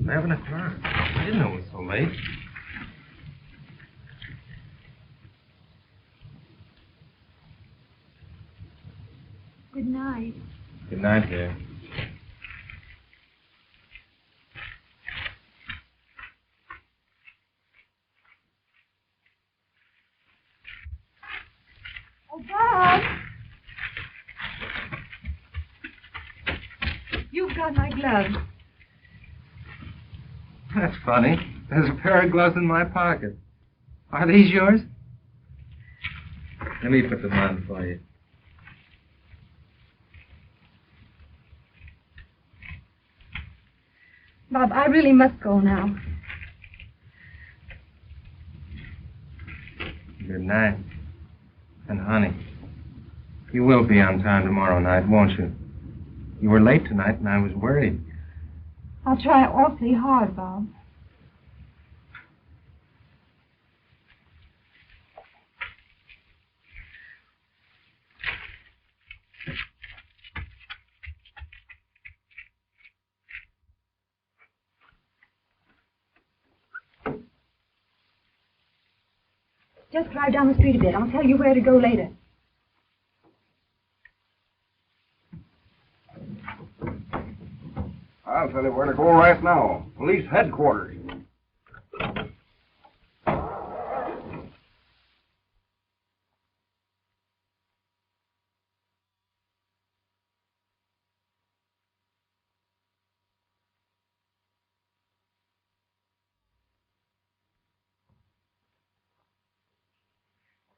11 o'clock. I didn't know it was so late. Good night. Good night, dear. Oh, Bob! You've got my gloves. That's funny. There's a pair of gloves in my pocket. Are these yours? Let me put them on for you. Bob, I really must go now. Good night. And honey, you will be on time tomorrow night, won't you? You were late tonight and I was worried. I'll try awfully hard, Bob. Just drive down the street a bit. I'll tell you where to go later. I'll tell you where to go right now. Police headquarters.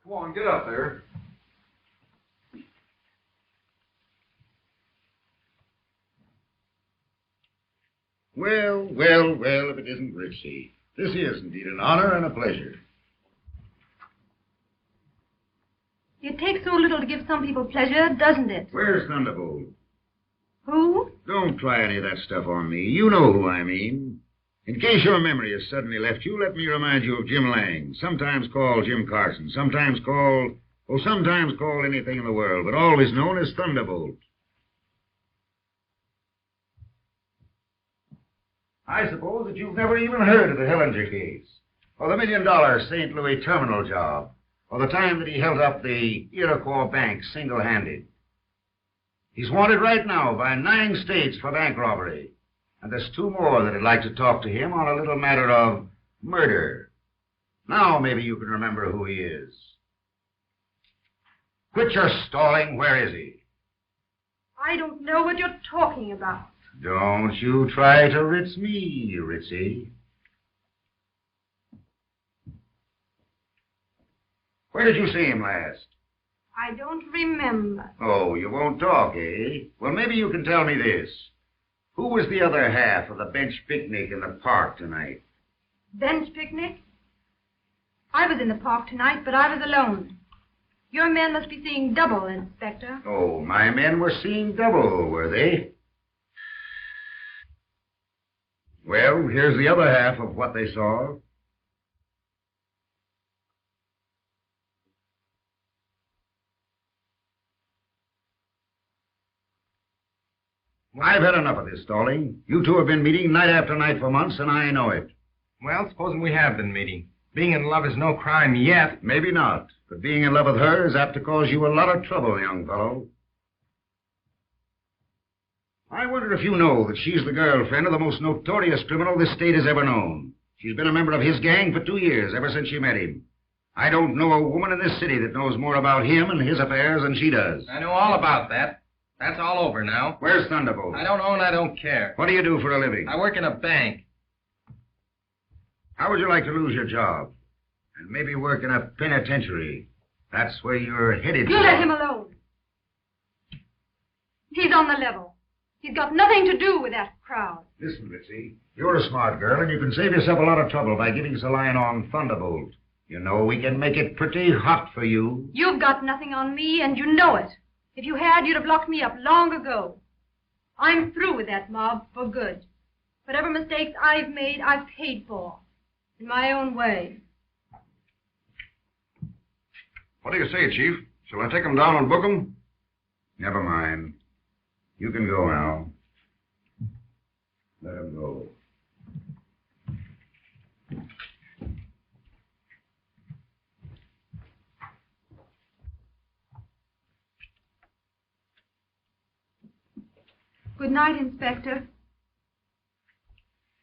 Come on, get up there. Well, well, well, if it isn't Ritchie. This is indeed an honor and a pleasure. It takes so little to give some people pleasure, doesn't it? Where's Thunderbolt? Who? Don't try any of that stuff on me. You know who I mean. In case your memory has suddenly left you, let me remind you of Jim Lang, sometimes called Jim Carson, sometimes called anything in the world, but always known as Thunderbolt. I suppose that you've never even heard of the Hellinger case, or the $1 million St. Louis terminal job, or the time that he held up the Iroquois Bank single-handed. He's wanted right now by 9 states for bank robbery. And there's 2 more that'd like to talk to him on a little matter of murder. Now maybe you can remember who he is. Quit your stalling. Where is he? I don't know what you're talking about. Don't you try to ritz me, Ritzy. Where did you see him last? I don't remember. Oh, you won't talk, eh? Well, maybe you can tell me this. Who was the other half of the bench picnic in the park tonight? Bench picnic? I was in the park tonight, but I was alone. Your men must be seeing double, Inspector. Oh, my men were seeing double, were they? Well, here's the other half of what they saw. I've had enough of this stalling. You two have been meeting night after night for months, and I know it. Well, supposing we have been meeting. Being in love is no crime yet. Maybe not, but being in love with her is apt to cause you a lot of trouble, young fellow. I wonder if you know that she's the girlfriend of the most notorious criminal this state has ever known. She's been a member of his gang for 2 years, ever since she met him. I don't know a woman in this city that knows more about him and his affairs than she does. I know all about that. That's all over now. Where's Thunderbolt? I don't know and I don't care. What do you do for a living? I work in a bank. How would you like to lose your job? And maybe work in a penitentiary. That's where you're headed. You let him alone. He's on the level. He's got nothing to do with that crowd. Listen, Bitsy, you're a smart girl, and you can save yourself a lot of trouble by giving us a line on Thunderbolt. You know, we can make it pretty hot for you. You've got nothing on me, and you know it. If you had, you'd have locked me up long ago. I'm through with that mob for good. Whatever mistakes I've made, I've paid for. In my own way. What do you say, Chief? Shall I take him down and book him? Never mind. You can go now. Let him go. Good night, Inspector.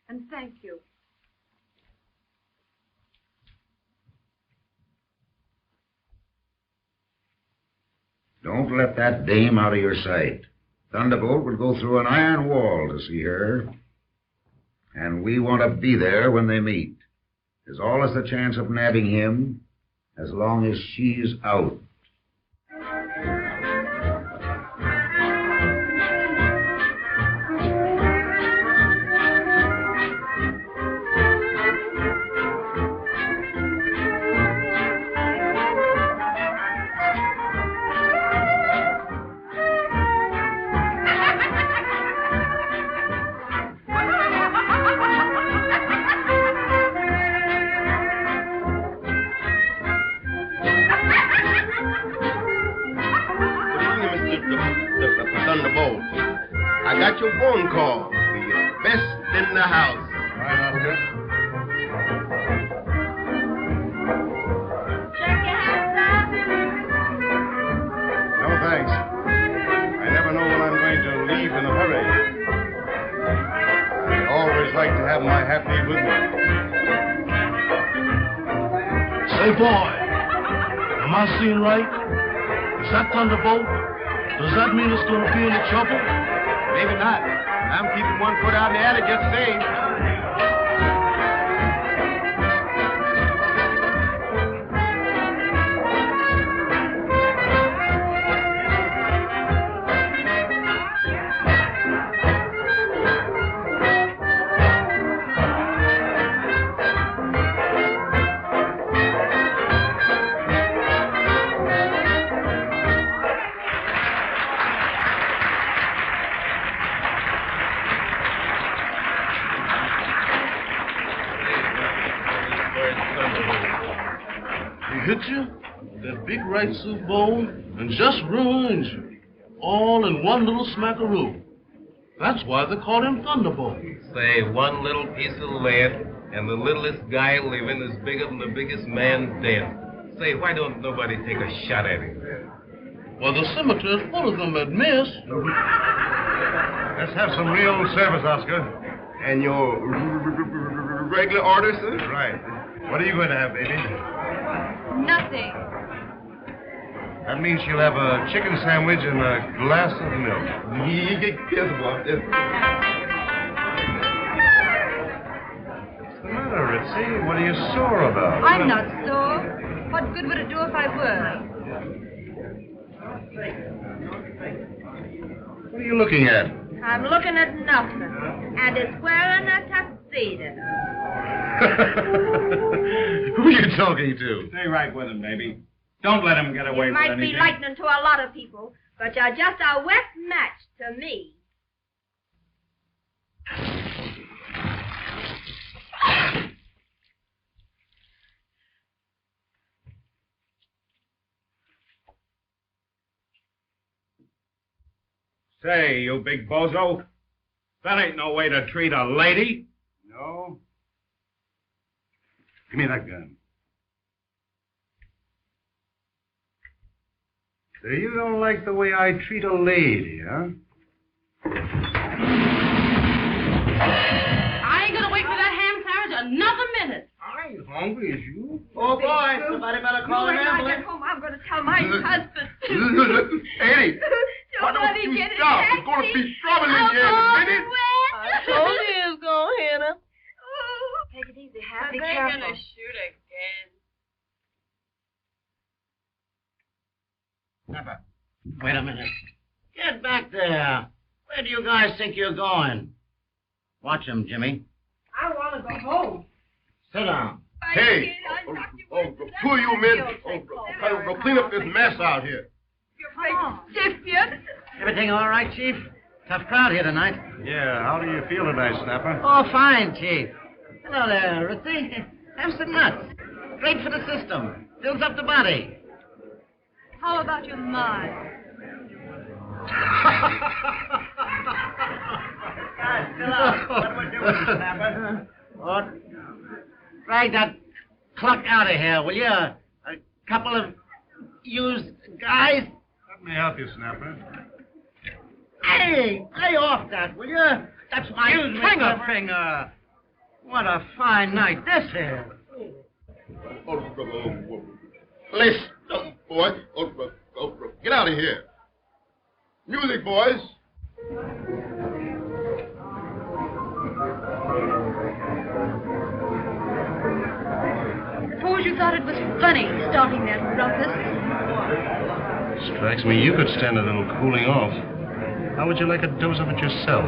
And thank you. Don't let that dame out of your sight. Thunderbolt would go through an iron wall to see her. And we want to be there when they meet. There's always the chance of nabbing him as long as she's out. Thunderbolt. I got your phone call. The best in the house. Right, Oscar. Check your hands, No, thanks. I never know when I'm going to leave in a hurry. I always like to have my happy with me. Say, boy, am I seeing right? Is that Thunderbolt? Does that mean it's going to be any trouble? Maybe not. I'm keeping one foot out in the alley just the same. Hit you, that big right soup bowl, and just ruined you. All in one little smackaroo. That's why they call him Thunderbolt. Say, one little piece of lead, and the littlest guy living is bigger than the biggest man dead. Say, why don't nobody take a shot at him? Well, the cemetery's full of them at miss. Let's have some real service, Oscar. And your regular order, sir? Right. What are you going to have, baby? Nothing. That means she'll have a chicken sandwich and a glass of milk. Yes, boy. Yes. What's the matter, Ritzy? What are you sore about? I'm not sore. What good would it do if I were? What are you looking at? I'm looking at nothing. And it's wearing a tuxedo. Who are you talking to? Stay right with him, baby. Don't let him get away It with might anything. be lightning to a lot of people, but you're just a wet match to me. Say, you big bozo. That ain't no way to treat a lady. No? Give me that gun. So you don't like the way I treat a lady, huh? I ain't gonna wait for that ham sandwich another minute. I ain't hungry as you. Oh, boy. Somebody better call an When I ambulance. get home, I'm going to tell my husband. Eddie. Don't let him get stop? it. It's going to be trouble in here in a minute. I told you he was gonna hit her. Take it easy, Hap. Be They're careful. gonna shoot again. Snapper, wait a minute. Get back there. Where do you guys think you're going? Watch him, Jimmy. I want to go home. Sit down. Hey, two of you men, clean up this mess out here. Everything all right, Chief? Tough crowd here tonight. Yeah, how do you feel tonight, Snapper? Oh, fine, Chief. Hello there, Ritzy. Have some nuts. Great for the system. Fills up the body. How about your mind? Chill out. What do we do with you, Snapper? Oh, drag that cluck out of here, will you? A couple of used guys? Let me help you, Snapper. Hey, lay off that, will you? That's my finger. What a fine night this is. Listen, boy. Get out of here. Music, boys. Suppose you thought it was funny starting that ruckus. Strikes me you could stand a little cooling off. How would you like a dose of it yourself?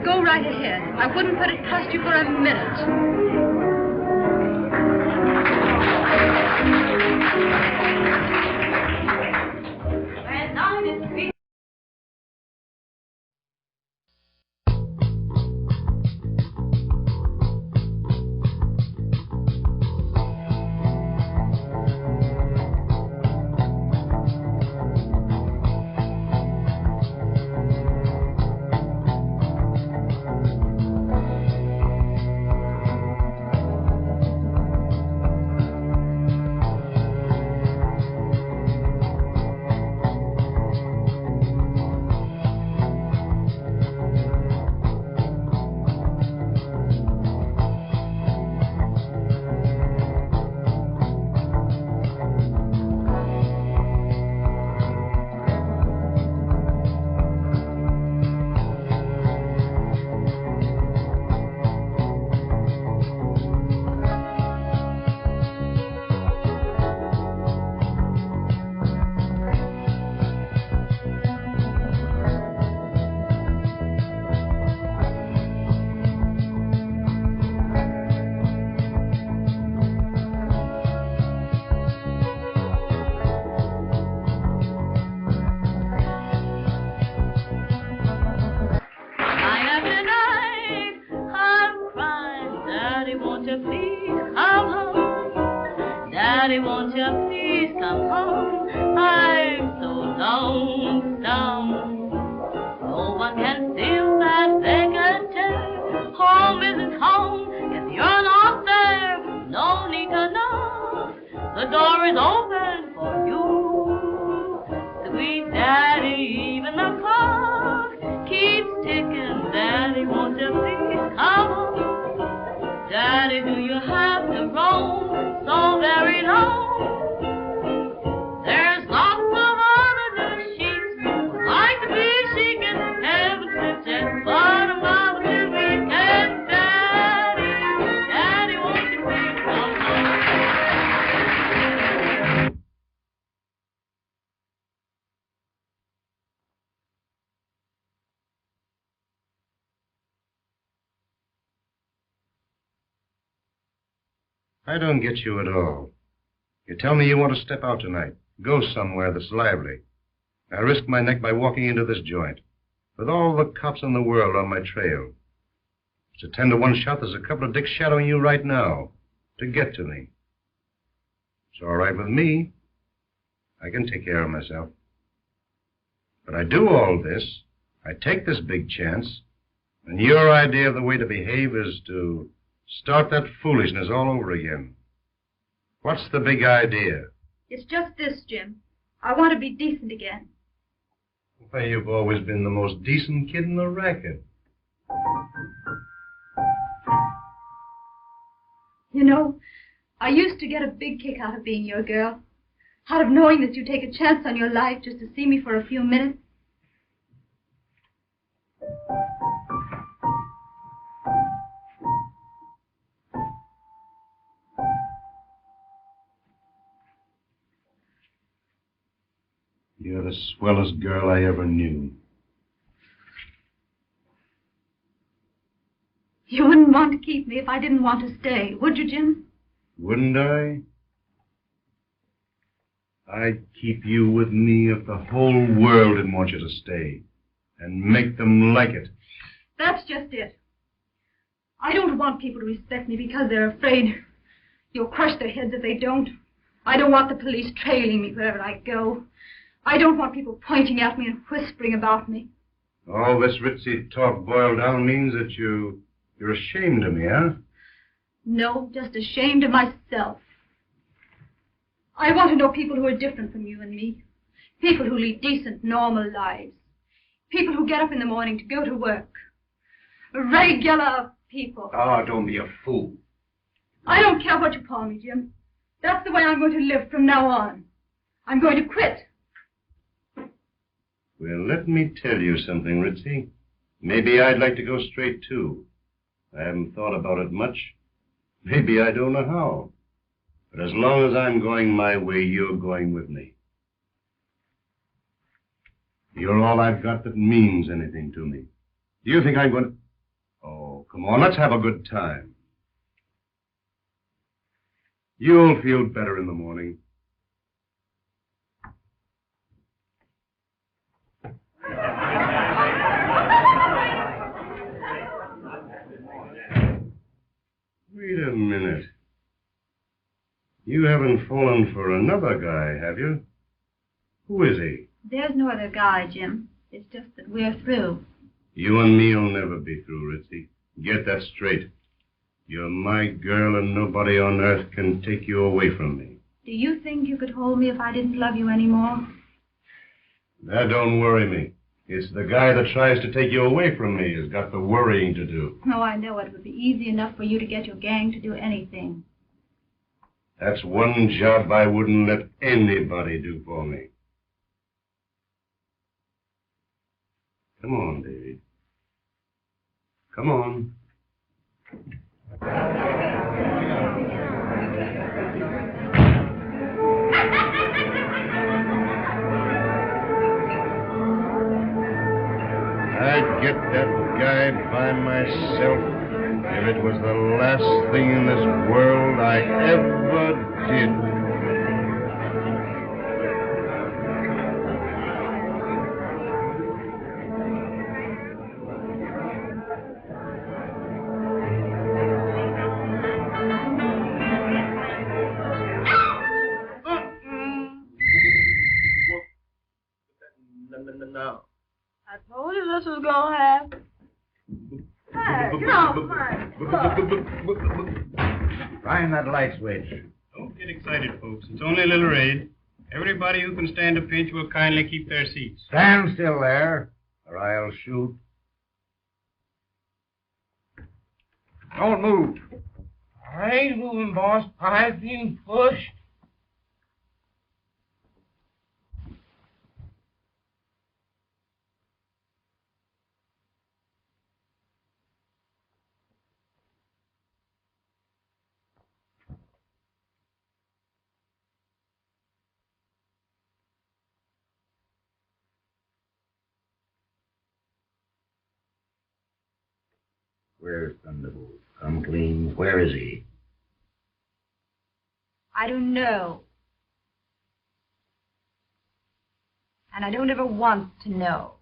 Go right ahead. I wouldn't put it past you for a minute. And now it's Daddy, won't you please come home? I'm so lonesome. No one can fill that vacant chair. Home isn't home if you're not there. No need to knock. The door is open for you. Sweet Daddy, even the clock keeps ticking. Daddy, won't you please come home? Daddy, do you have to roam so very long? There's lots of other sheets who'd like to be chic and heaven sent, but a mother to be dead. Daddy, Daddy, won't you please come home? I don't get you at all. You tell me you want to step out tonight, go somewhere that's lively. I risk my neck by walking into this joint, with all the cops in the world on my trail. It's a 10 to 1 shot. There's a couple of dicks shadowing you right now to get to me. It's all right with me. I can take care of myself. But I do all this. I take this big chance, and your idea of the way to behave is to start that foolishness all over again. What's the big idea? It's just this, Jim. I want to be decent again. Why, you've always been the most decent kid in the racket. You know, I used to get a big kick out of being your girl. Out of knowing that you take a chance on your life just to see me for a few minutes. You're the swellest girl I ever knew. You wouldn't want to keep me if I didn't want to stay, would you, Jim? Wouldn't I? I'd keep you with me if the whole world didn't want you to stay. And make them like it. That's just it. I don't want people to respect me because they're afraid you'll crush their heads if they don't. I don't want the police trailing me wherever I go. I don't want people pointing at me and whispering about me. All this ritzy talk boiled down means that you're ashamed of me, huh? No, just ashamed of myself. I want to know people who are different from you and me. People who lead decent, normal lives. People who get up in the morning to go to work. Regular people. Oh, don't be a fool. I don't care what you call me, Jim. That's the way I'm going to live from now on. I'm going to quit. Well, let me tell you something, Ritzy. Maybe I'd like to go straight, too. I haven't thought about it much. Maybe I don't know how. But as long as I'm going my way, you're going with me. You're all I've got that means anything to me. Do you think I'm going to... Oh, come on, let's have a good time. You'll feel better in the morning. Wait a minute. You haven't fallen for another guy, have you? Who is he? There's no other guy, Jim. It's just that we're through. You and me'll never be through, Ritzy. Get that straight. You're my girl, and nobody on earth can take you away from me. Do you think you could hold me if I didn't love you anymore? That don't worry me. It's the guy that tries to take you away from me has got the worrying to do. Oh, I know it would be easy enough for you to get your gang to do anything. That's one job I wouldn't let anybody do for me. Come on, David. Come on. I'd get that guy by myself if it was the last thing in this world I ever did. No. I told you this was gonna happen. Hey, get off mine. Find that light switch. Don't get excited, folks. It's only a little raid. Everybody who can stand a pinch will kindly keep their seats. Stand still there, or I'll shoot. Don't move. I ain't moving, boss. I've been pushed. Where's Thunderbolt? Come clean. Where is he? I don't know. And I don't ever want to know.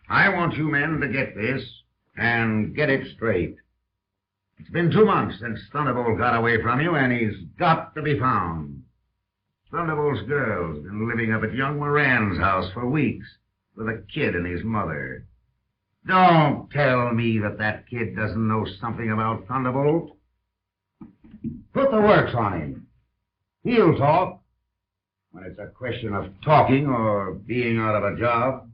I want you men to get this and get it straight. It's been 2 months since Thunderbolt got away from you, and he's got to be found. Thunderbolt's girl's been living up at young Moran's house for weeks with a kid and his mother. Don't tell me that that kid doesn't know something about Thunderbolt. Put the works on him. He'll talk when it's a question of talking or being out of a job.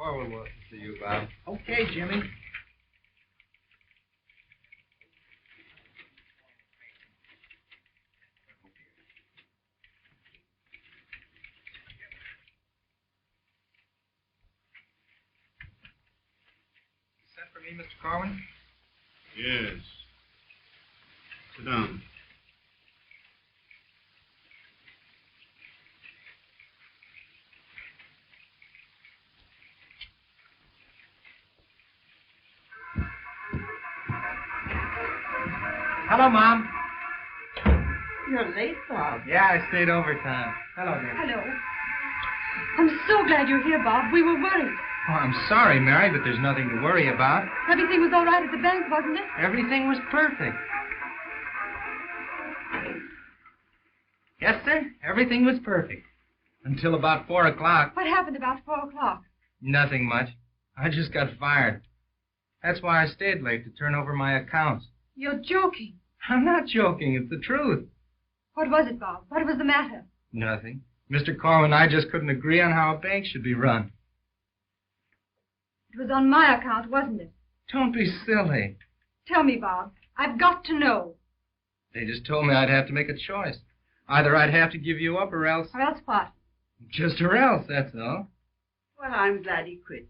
Arlen wants to see you, Bob. Okay, Jimmy. Sent for me, Mr. Corwin? Yes. Sit down. Hello, Mom. You're late, Bob. Yeah, I stayed overtime. Hello, dear. Hello. I'm so glad you're here, Bob. We were worried. Oh, I'm sorry, Mary, but there's nothing to worry about. Everything was all right at the bank, wasn't it? Everything was perfect. Yes, sir. Everything was perfect. Until about 4 o'clock. What happened about 4 o'clock? Nothing much. I just got fired. That's why I stayed late to turn over my accounts. You're joking. I'm not joking. It's the truth. What was it, Bob? What was the matter? Nothing. Mr. Corwin and I just couldn't agree on how a bank should be run. It was on my account, wasn't it? Don't be silly. Tell me, Bob. I've got to know. They just told me I'd have to make a choice. Either I'd have to give you up or else... Or else what? Just or else, that's all. Well, I'm glad he quit.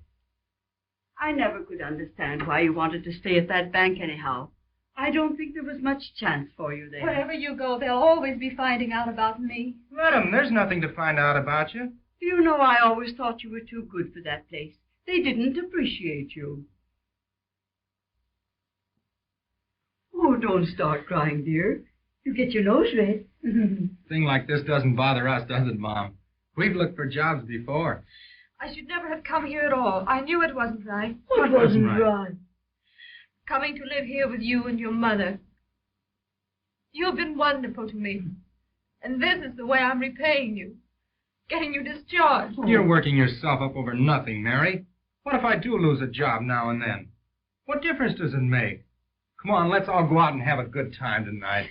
I never could understand why you wanted to stay at that bank anyhow. I don't think there was much chance for you there. Wherever you go, they'll always be finding out about me. Let 'em. There's nothing to find out about you. Do you know, I always thought you were too good for that place. They didn't appreciate you. Oh, don't start crying, dear. You get your nose red. Thing like this doesn't bother us, does it, Mom? We've looked for jobs before. I should never have come here at all. I knew it wasn't right. What wasn't right? Coming to live here with you and your mother. You've been wonderful to me. And this is the way I'm repaying you. Getting you discharged. You're working yourself up over nothing, Mary. What if I do lose a job now and then? What difference does it make? Come on, let's all go out and have a good time tonight.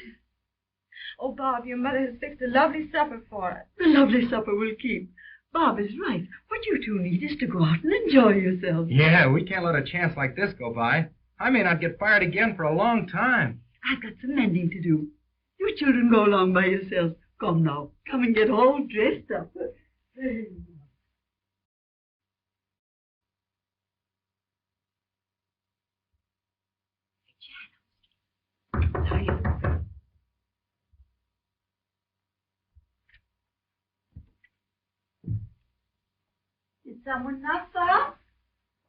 Oh, Bob, your mother has fixed a lovely supper for us. The lovely supper will keep. Bob is right. What you two need is to go out and enjoy yourselves. Yeah, we can't let a chance like this go by. I may not get fired again for a long time. I've got some mending to do. You children go along by yourselves. Come now. Come and get all dressed up. Did someone knock, Sara?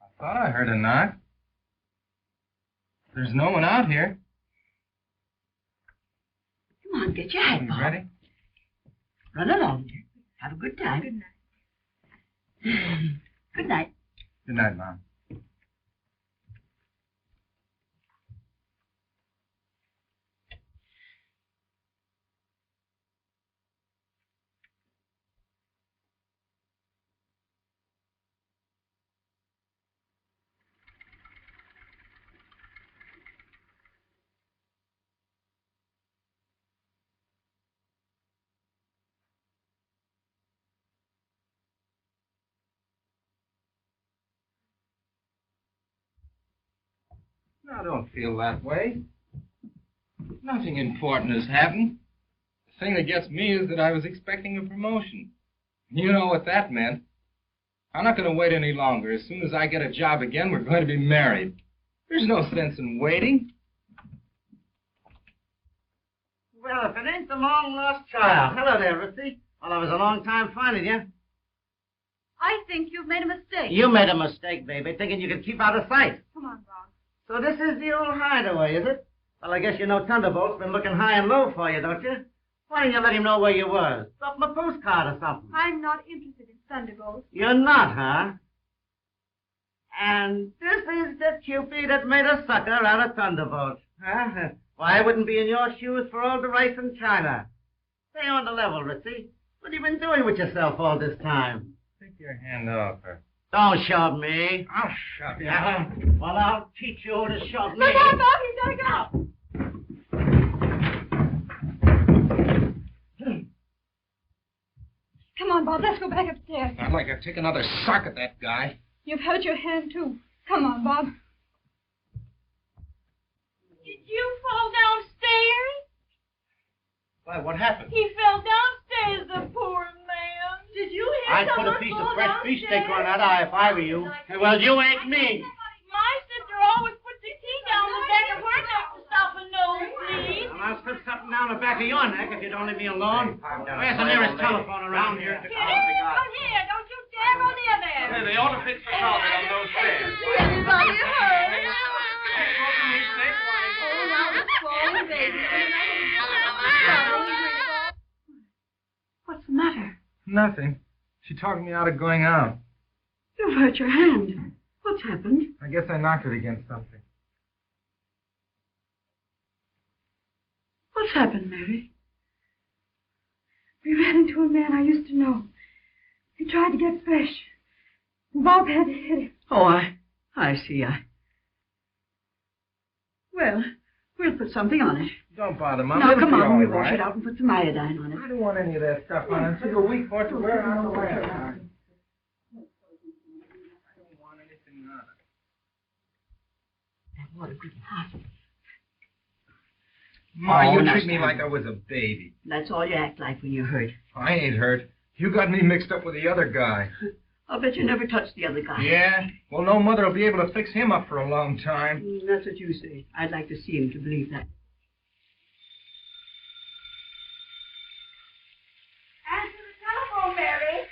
I thought I heard a knock. There's no one out here. Come on, get your hat, You Bob. ready? Run along, dear. Have a good time. Good night. Good night. Good night, Mom. I don't feel that way. Nothing important has happened. The thing that gets me is that I was expecting a promotion. You know what that meant. I'm not going to wait any longer. As soon as I get a job again, we're going to be married. There's no sense in waiting. Well, if it ain't the long-lost child. Hello there, Ruthie. Well, it was a long time finding you. I think you've made a mistake. You made a mistake, baby, thinking you could keep out of sight. Come on, Bob. So this is the old hideaway, is it? Well, I guess you know Thunderbolt's been looking high and low for you, don't you? Why didn't you let him know where you was? Drop him a postcard or something. I'm not interested in Thunderbolt. You're not, huh? And this is the Cupid that made a sucker out of Thunderbolt. Huh? Why, I wouldn't be in your shoes for all the rice in China. Stay on the level, Ritzy. What have you been doing with yourself all this time? Take your hand off her. Don't shove me. I'll shove you. Yeah. Well, I'll teach you to shove me. Look out, Bob! He's gotta go! Come on, Bob. Let's go back upstairs. I'd like to take another sock at that guy. You've hurt your hand, too. Come on, Bob. Did you fall downstairs? Why, what happened? He fell downstairs, the poor man. Did you hear I'd put someone a piece fall of fresh downstairs? beefsteak on that eye if I were you. Well, you ain't me. My sister always puts the key down the back of her neck to stop a nosebleed. Well, I'll slip something down the back of your neck if you'd only be alone. Where's the nearest telephone around here? Kitty, come here. Don't you dare go near there. Hey, they ought to fix the carpet on those stairs. Everybody hurt. Oh, now the poor baby. Nothing. She talked me out of going out. You've hurt your hand. What's happened? I guess I knocked it against something. What's happened, Mary? We ran into a man I used to know. He tried to get fresh. And Bob had to hit him. Oh, I see. Well, we'll put something on it. Don't bother, Mom. Now, It'll come be on, all we'll wash right. it out and put some iodine on it. I don't want any of that stuff on it. It's too weak for it to wear out the way. I don't want anything on it. That water pretty hot. Ma, Oh, you now treat me stand. like I was a baby. That's all you act like when you're hurt. I ain't hurt. You got me mixed up with the other guy. I'll bet you never touched the other guy. Yeah? Well, no mother will be able to fix him up for a long time. That's what you say. I'd like to see him to believe that. Answer the telephone, Mary.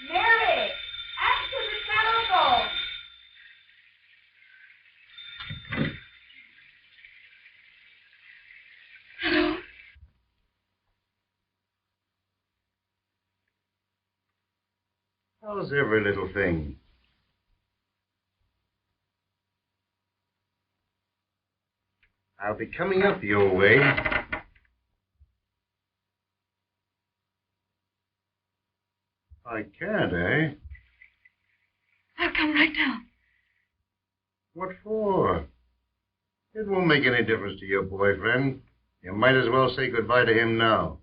Mary, answer the telephone. Hello. How's every little thing? I'll be coming up your way. I can't, eh? I'll come right down. What for? It won't make any difference to your boyfriend. You might as well say goodbye to him now.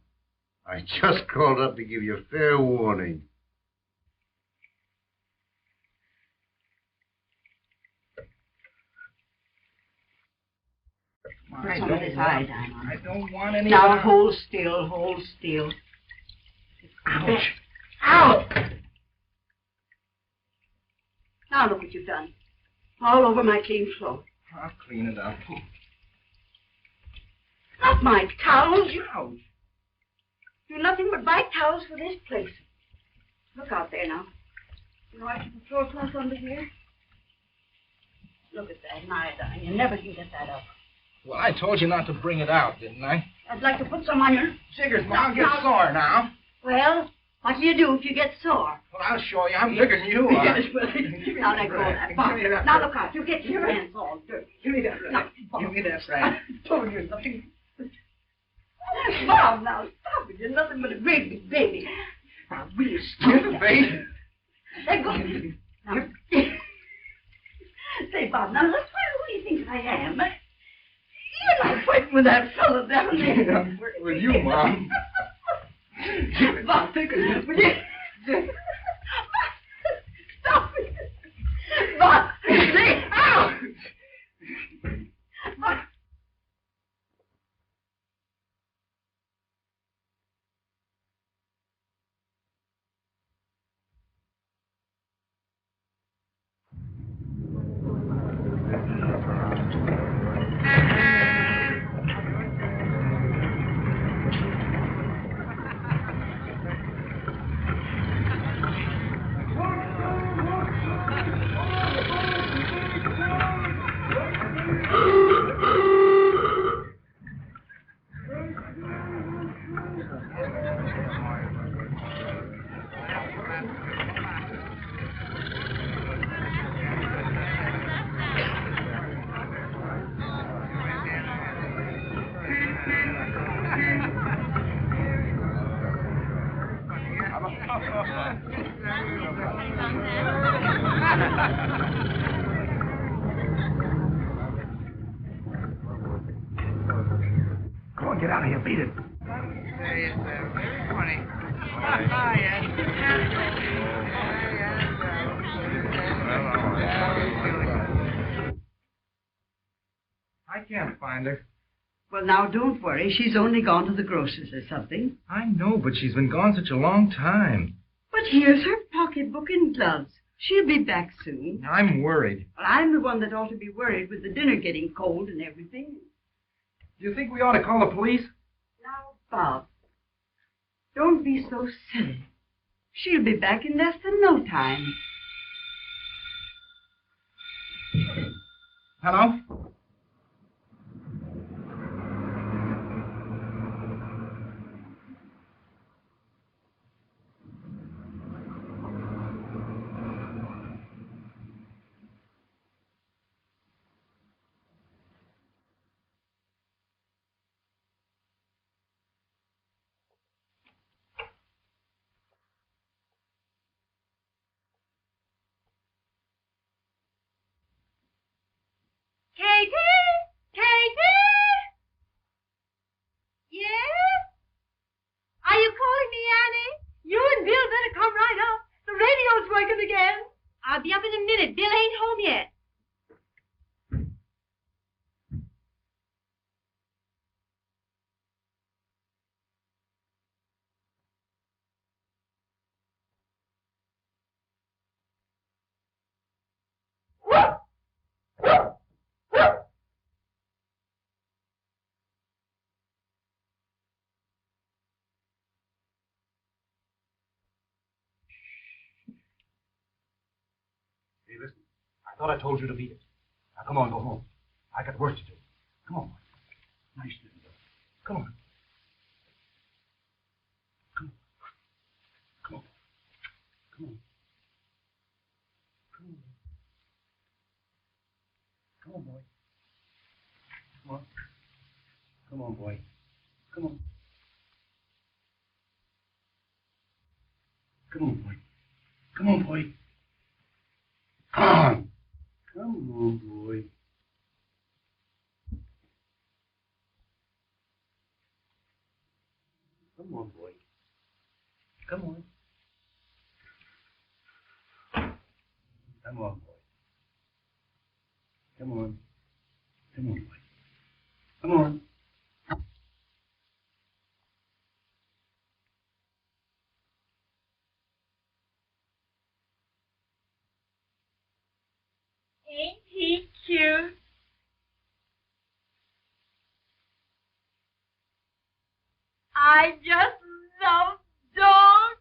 I just called up to give you fair warning. Put some of this iodine on it. I don't want any Now, of that. hold still, hold still. Ouch. Ow! Now look what you've done. All over my clean floor. I'll clean it up. Not my towels. Ouch. Do nothing but buy towels for this place. Look out there now. You know I should put floor cloth under here. Look at that iodine. You never can get that up. Well, I told you not to bring it out, didn't I? I'd like to put some on your... Figures, Ma, I'll get sore now. Well, what do you do if you get sore? Well, I'll show you. I'm bigger than you are. Yes, well, now let go of that box. Give me that Now rag. look out. You get your hands all dirty. Give me that rag. Give me that rag. I told you nothing. Bob, now stop it. You're nothing but a great big baby. Now, will you stop You're the that? baby. Let go. Now, say, Bob, now let's find who you think I am. You're not fighting with that fella down there. I'm working with you, Mom. Bob, take it. Will you? Stop it. Bob, say, ow! Bob. Come on, get out of here. Beat it. It's very funny. I can't find her. Well, now, don't worry. She's only gone to the grocer's or something. I know, but she's been gone such a long time. But here's her pocketbook and gloves. She'll be back soon. I'm worried. Well, I'm the one that ought to be worried with the dinner getting cold and everything. Do you think we ought to call the police? Now, Bob, don't be so silly. She'll be back in less than no time. Hello? Katie? Katie? Yes? Are you calling me, Annie? You and Bill better come right up. The radio's working again. I'll be up in a minute. Bill ain't home yet. Hey, listen. I thought I told you to beat it. Now, come on, go home. I got work to do. Come on, boy. Nice little girl. Come on. Come on. Come on. Come on. Come on. Come on, boy. Come on. Come on, boy. Come on. Come on, boy. Come on, boy. Come on. Come on, boy. Come on, boy. Come on. Come on, boy. Come on. Come on, boy. Come on. Ain't he cute? I just love dogs.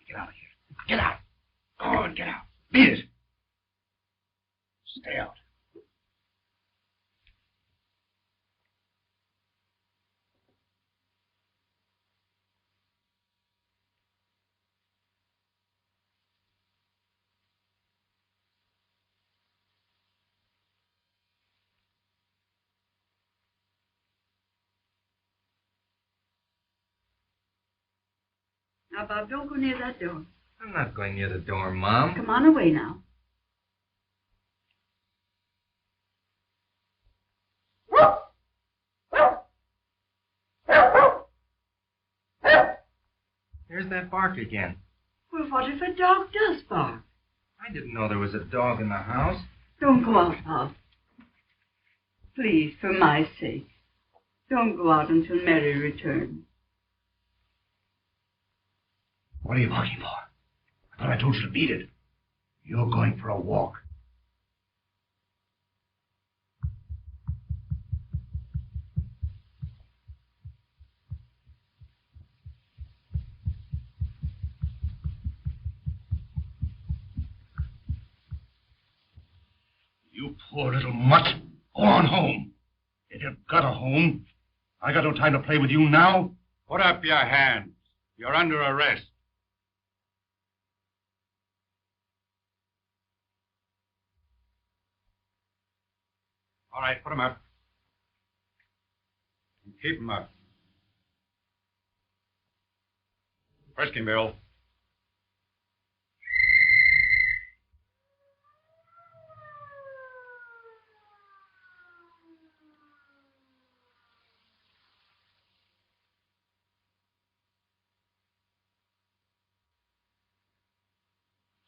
Get out of here. Get out. Go on, get out. Beat it. Stay out. Now, Bob, don't go near that door. I'm not going near the door, Mom. Come on away now. There's that bark again. Well, what if a dog does bark? I didn't know there was a dog in the house. Don't go out, Bob. Please, for my sake. Don't go out until Mary returns. What are you barking for? I thought I told you to beat it. You're going for a walk. You poor little mutt. Go on home. If you've got a home. I got no time to play with you now. Put up your hands. You're under arrest. All right, put him up. And keep him up. Frisk him, Bill.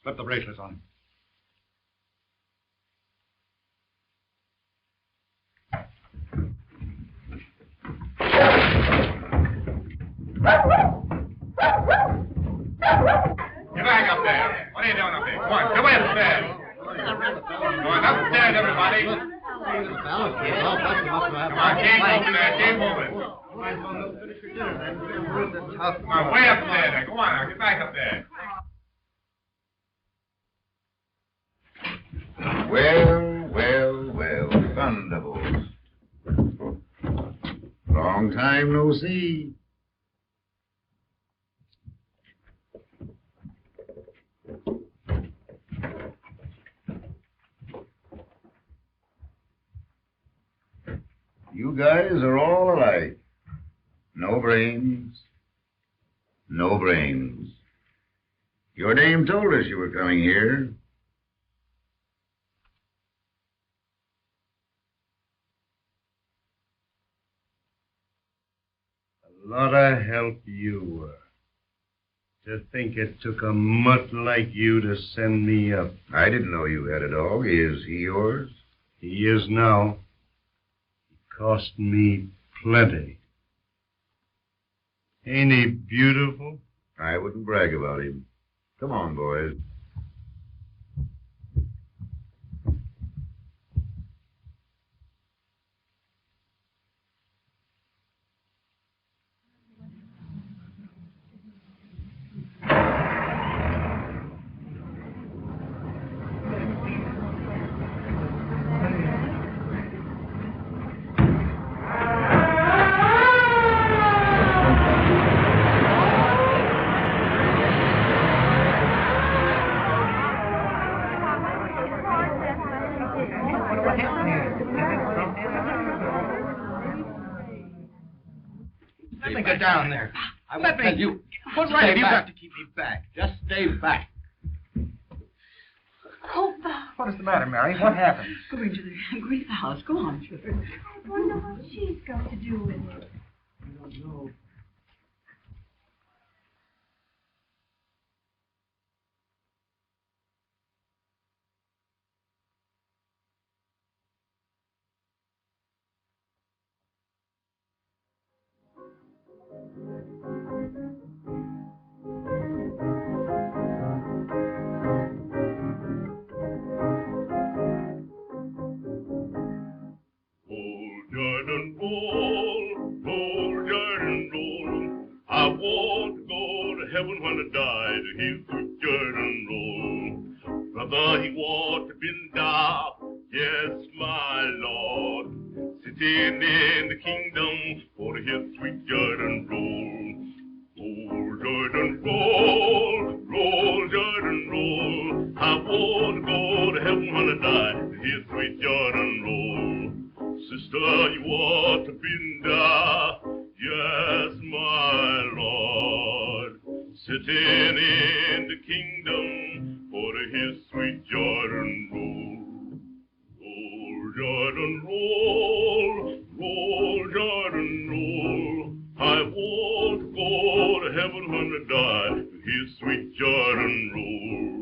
Slip the bracelets on him. Get back up there. What are you doing up there? Come on, get away upstairs. on, upstairs, everybody. Come on, game over there, game over. Come on, way up there. Now. Go on, now, get back up there. Well, Thunderbolt. Long time no see. You guys are all alike. No brains. No brains. Your dame told us you were coming here. A lot of help you were. To think it took a mutt like you to send me up. I didn't know you had a dog. Is he yours? He is now. He cost me plenty. Ain't he beautiful? I wouldn't brag about him. Come on, boys. Get down there. I will tell you. Put right. You've got to keep me back. Just stay back. Oh, Bob. What is the matter, Mary? What happened? Go into the greenhouse. Go on, sugar. I wonder what she's got to do with it. I don't know. I want to go to heaven when I die to hear sweet Jordan roll. Brother, he want to been down, yes, my Lord, sitting in the kingdom for to hear sweet Jordan roll. Roll, Jordan, roll, roll, Jordan, roll. I want to go to heaven when I die to hear sweet Jordan roll. Sister, you ought to been down, yes, my Lord, sitting in the kingdom for to hear sweet Jordan roll. Roll, Jordan, roll, roll, Jordan, roll. I want to go to heaven when I die to hear sweet Jordan roll.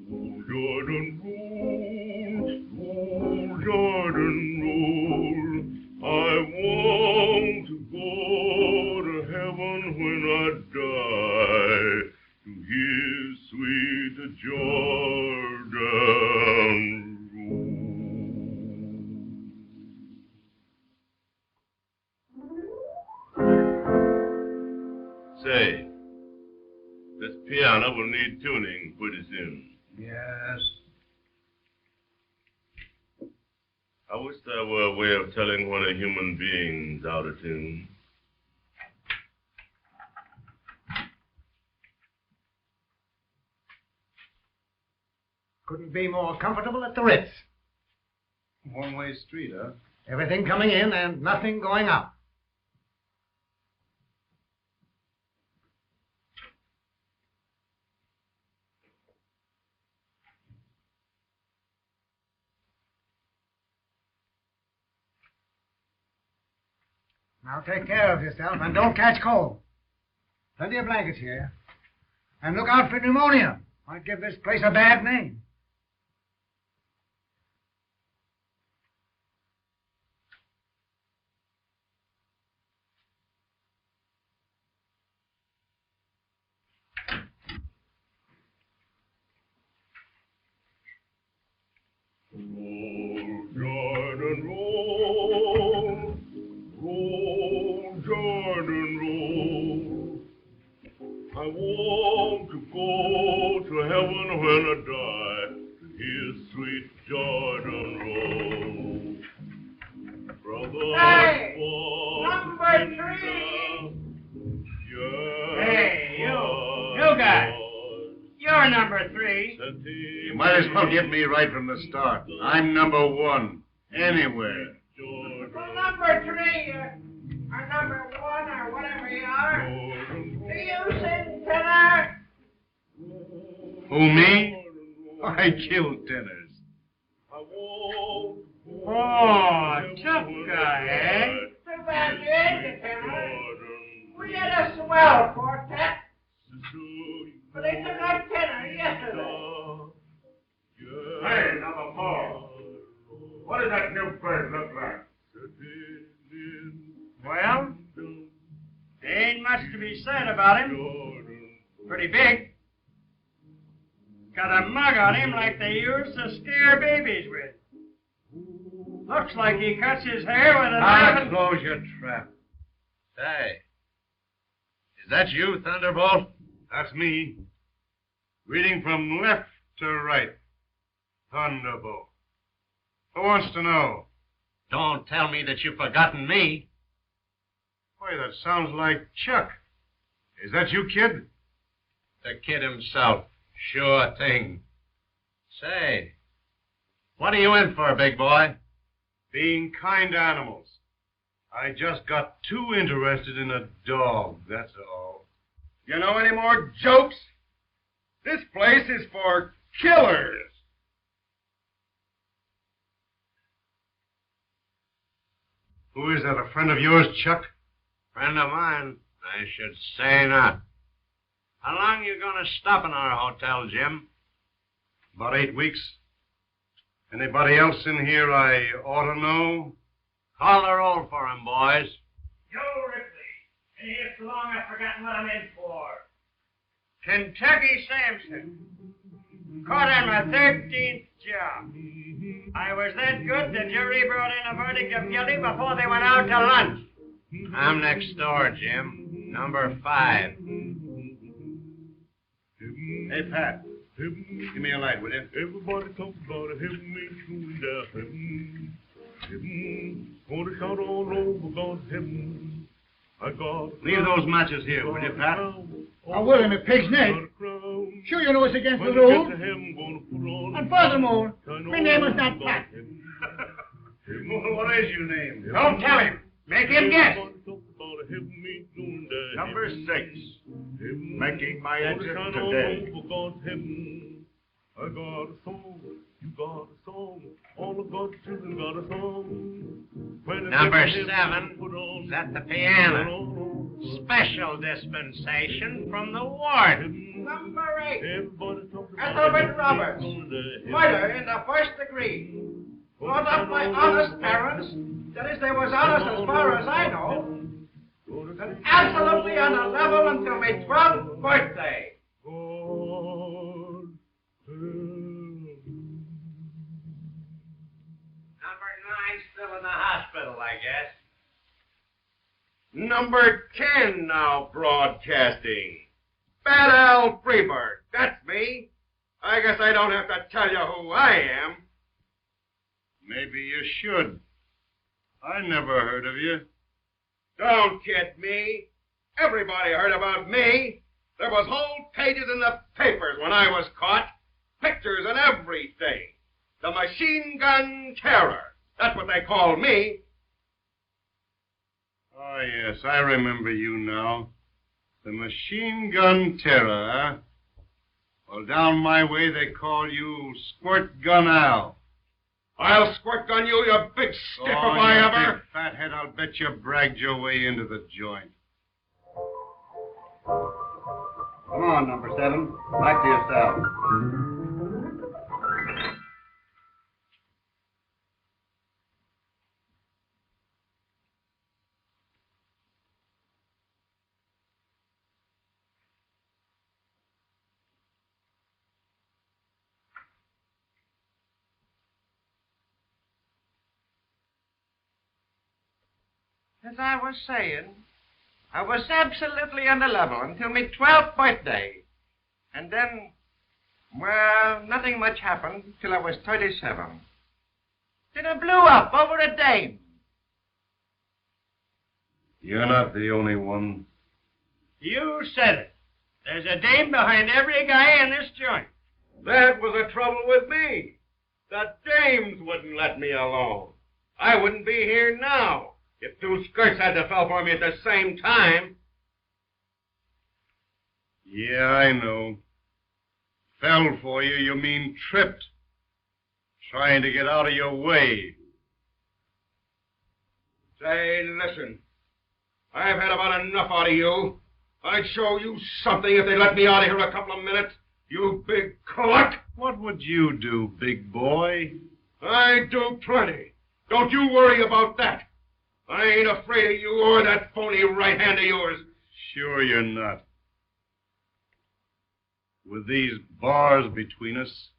Roll, Jordan, roll, roll, Jordan, roll. I want to go to heaven when I die to hear sweet Jordan roll. Say, this piano will need tuning pretty soon. Yes. I wish there were a way of telling when a human being's out of tune. Couldn't be more comfortable at the Ritz. One-way street, huh? Everything coming in and nothing going out. Now take care of yourself and don't catch cold. Plenty of blankets here. And look out for pneumonia. Might give this place a bad name. heaven when I die, hear sweet Jordan roll. Brother, Hey, number 3. Hey, you guy. You're number 3. You might as well get me right from the start. I'm number 1. Anywhere. Well, number 3, or number 1, or whatever you are. Do you sing tenor? Who, me? I kill tenors. Oh, tough guy, eh? Too bad you ain't a tenor. We had a swell quartet, but they took our tenor yesterday. Hey, number 4. What does that new bird look like? Well, there ain't much to be said about him. Pretty big. Got a mug on him like they used to scare babies with. Looks like he cuts his hair with a knife. Close your trap. Hey, is that you, Thunderbolt? That's me. Reading from left to right. Thunderbolt. Who wants to know? Don't tell me that you've forgotten me. Why, that sounds like Chuck. Is that you, kid? The kid himself. Sure thing. Say, what are you in for, big boy? Being kind to animals. I just got too interested in a dog, that's all. You know any more jokes? This place is for killers. Who is that, a friend of yours, Chuck? Friend of mine? I should say not. How long you gonna stop in our hotel, Jim? About 8 weeks. Anybody else in here I ought to know? Call the roll for him, boys. Joe Ripley. Been here so long I've forgotten what I'm in for. Kentucky Sampson. Caught on my 13th job. I was that good the jury brought in a verdict of guilty before they went out to lunch. I'm next door, Jim. Number 5. Hey, Pat. Give me a light, will you? Everybody talk about a heavenly tune down heaven. Gonna shout all over God's heaven. I got Leave those matches here, will you, Pat? I will in a pig's neck. Sure you know it's against the rules. And furthermore, my name is not Pat. What is your name? Don't tell him. Make him guess. Number 6. Making my exit today. I got a song, you got a song, all of God's children got a song. Number 7 is at the piano. Special dispensation from the warden. Number 8. Ethelbert Roberts. Murder in the 1st degree. Brought up by honest parents. That is, they was honest as far as I know. And absolutely on a level until my 12th birthday. Number 9 still in the hospital, I guess. Number 10 now broadcasting. Bad Al Freebird. That's me. I guess I don't have to tell you who I am. Maybe you should. I never heard of you. Don't kid me. Everybody heard about me. There was whole pages in the papers when I was caught. Pictures and everything. The Machine Gun Terror. That's what they call me. Oh, yes, I remember you now. The Machine Gun Terror, huh? Well, down my way, they call you Squirt Gun Al. I'll squirt gun you, you big stiff, if I you ever... big fathead, I'll bet you bragged your way into the joint. Come on, number 7. Back to your cell. As I was saying, I was absolutely on the level until my 12th birthday. And then Well, nothing much happened till I was 37. Then I blew up over a dame. You're not the only one. You said it. There's a dame behind every guy in this joint. That was the trouble with me. The dames wouldn't let me alone. I wouldn't be here now if two skirts had to fell for me at the same time. Yeah, I know. Fell for you, you mean tripped. Trying to get out of your way. Say, listen. I've had about enough out of you. I'd show you something if they let me out of here a couple of minutes. You big cluck! What would you do, big boy? I do plenty. Don't you worry about that. I ain't afraid of you or that phony right hand of yours. Sure you're not. With these bars between us.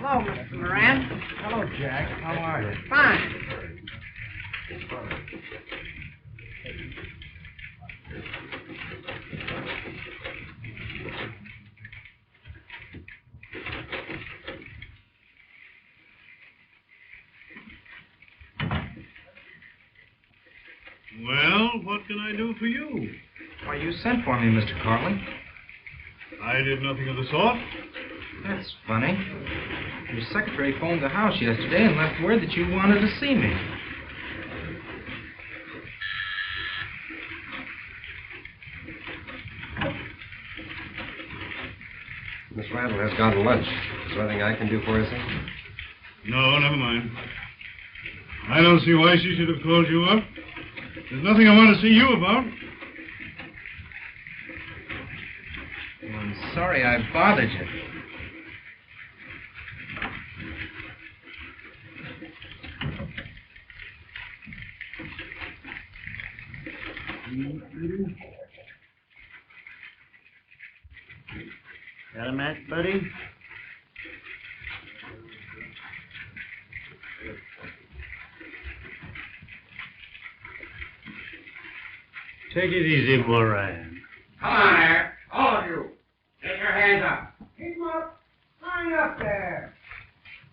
Hello, Mr. Moran. Hello, Jack. How are you? Fine. Well, what can I do for you? Why, you sent for me, Mr. Carlin. I did nothing of the sort. That's funny. Your secretary phoned the house yesterday and left word that you wanted to see me. Miss Randall has gone to lunch. Is there anything I can do for her, sir? No, never mind. I don't see why she should have called you up. There's nothing I want to see you about. Well, I'm sorry I bothered you. Got a match, buddy? Take it easy, Moran. Come on there, all of you. Get your hands up. Keep 'em up. Line up there.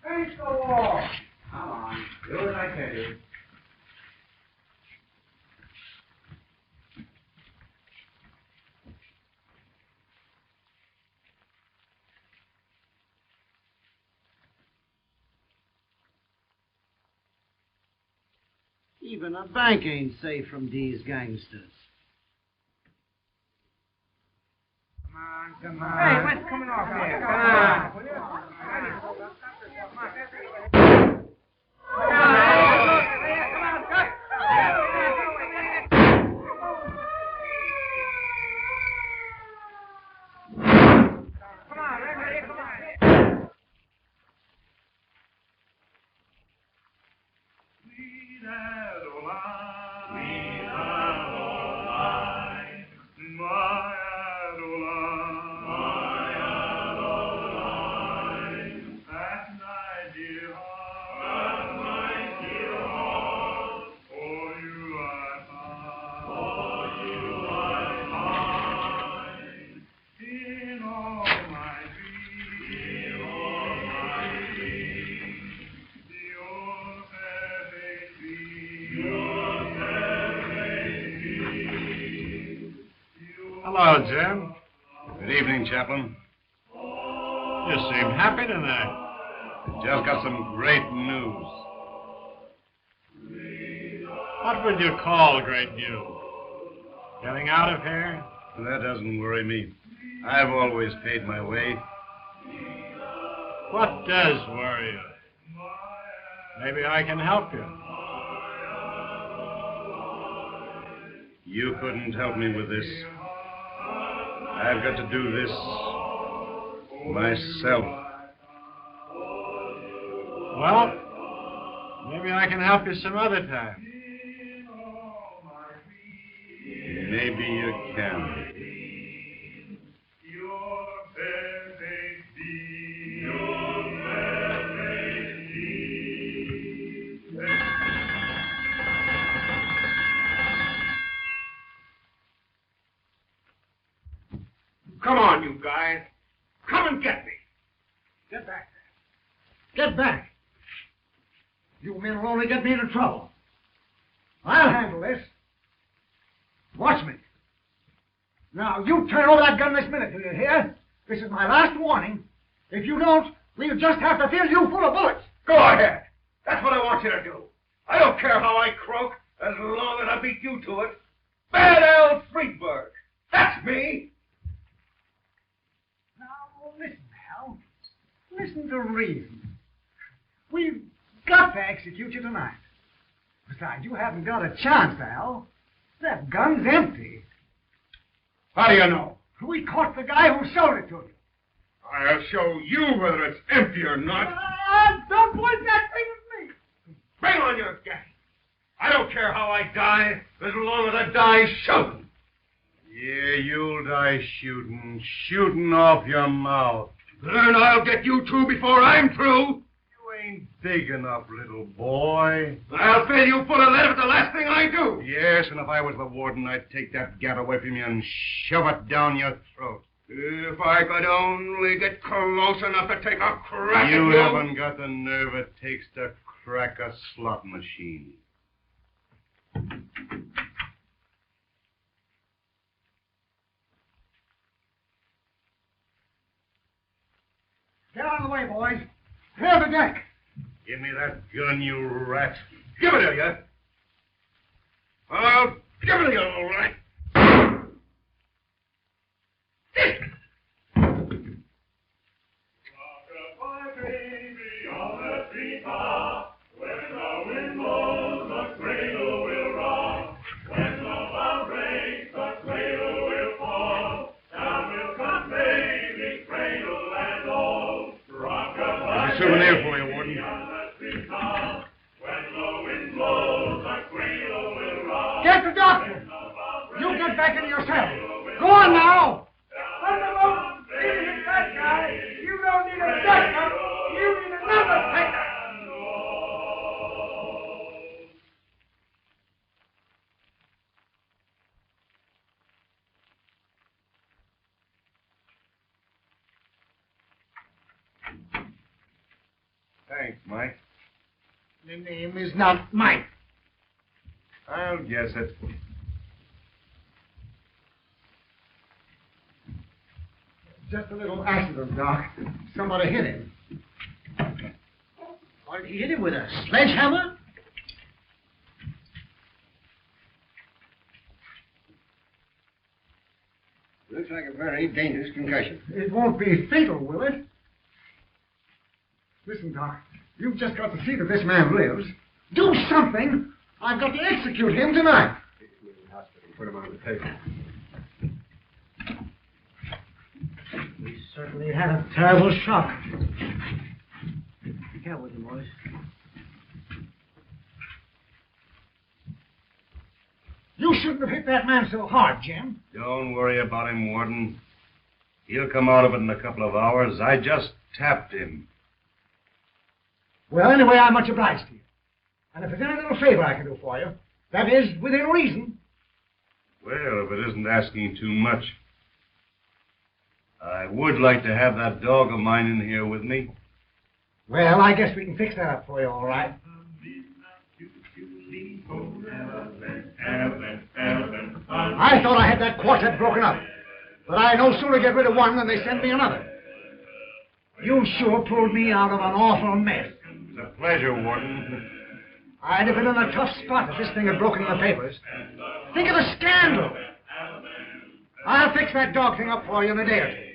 Face the wall. Come on, do as I tell you. Even a bank ain't safe from these gangsters. Come on. Hey, what's coming off here? Come on. Hello, Jim. Good evening, Chaplain. You seem happy tonight. Just got some great news. What would you call great news? Getting out of here? That doesn't worry me. I've always paid my way. What does worry you? Maybe I can help you. You couldn't help me with this. I've got to do this myself. Well, maybe I can help you some other time. Maybe you can. You men will only get me into trouble. I'll handle this. Watch me. Now, you turn over that gun this minute, do you hear? This is my last warning. If you don't, we'll just have to fill you full of bullets. Go ahead. That's what I want you to do. I don't care how I croak, as long as I beat you to it. Bad Al Friedberg. That's me. Now, listen, Al. Listen to reason. We've got to execute you tonight. Besides, you haven't got a chance, Al. That gun's empty. How do you know? We caught the guy who sold it to you. I'll show you whether it's empty or not. Don't point that thing at me. Bring on your gas. I don't care how I die, as long as I die shooting. Yeah, you'll die shooting. Shooting off your mouth. Then I'll get you two before I'm through. You ain't big enough, little boy. I'll fill you full of lead if it's the last thing I do. Yes, and if I was the warden, I'd take that gat away from you and shove it down your throat. If I could only get close enough to take a crack at You you. haven't got the nerve it takes to crack a slot machine. Get out of the way, boys. Clear the deck. Give me that gun, you rat. Give it to you. I'll give it to you, all right. Souvenir for you, Warden. Get the doctor. You get back into your cell. Go on now. Thunderbolt, leave that guy. You don't need a doctor. You need an undertaker. Thanks, Mike. The name is not Mike. I'll guess it. Just a little accident, Doc. Somebody hit him. What, did he hit him with a sledgehammer? Looks like a very dangerous concussion. It won't be fatal, will it? Listen, Doc. You've just got to see that this man lives. Do something! I've got to execute him tonight. Take him to the hospital. Put him on the table. He certainly had a terrible shock. Be careful with him, boys. You shouldn't have hit that man so hard, Jim. Don't worry about him, Warden. He'll come out of it in a couple of hours. I just tapped him. Well, anyway, I'm much obliged to you. And if there's any little favor I can do for you, that is, within reason. Well, if it isn't asking too much, I would like to have that dog of mine in here with me. Well, I guess we can fix that up for you, all right. I thought I had that quartet broken up, but I no sooner get rid of one than they send me another. You sure pulled me out of an awful mess. It's a pleasure, Warden. I'd have been in a tough spot if this thing had broken in the papers. Think of the scandal. I'll fix that dog thing up for you in a day or two.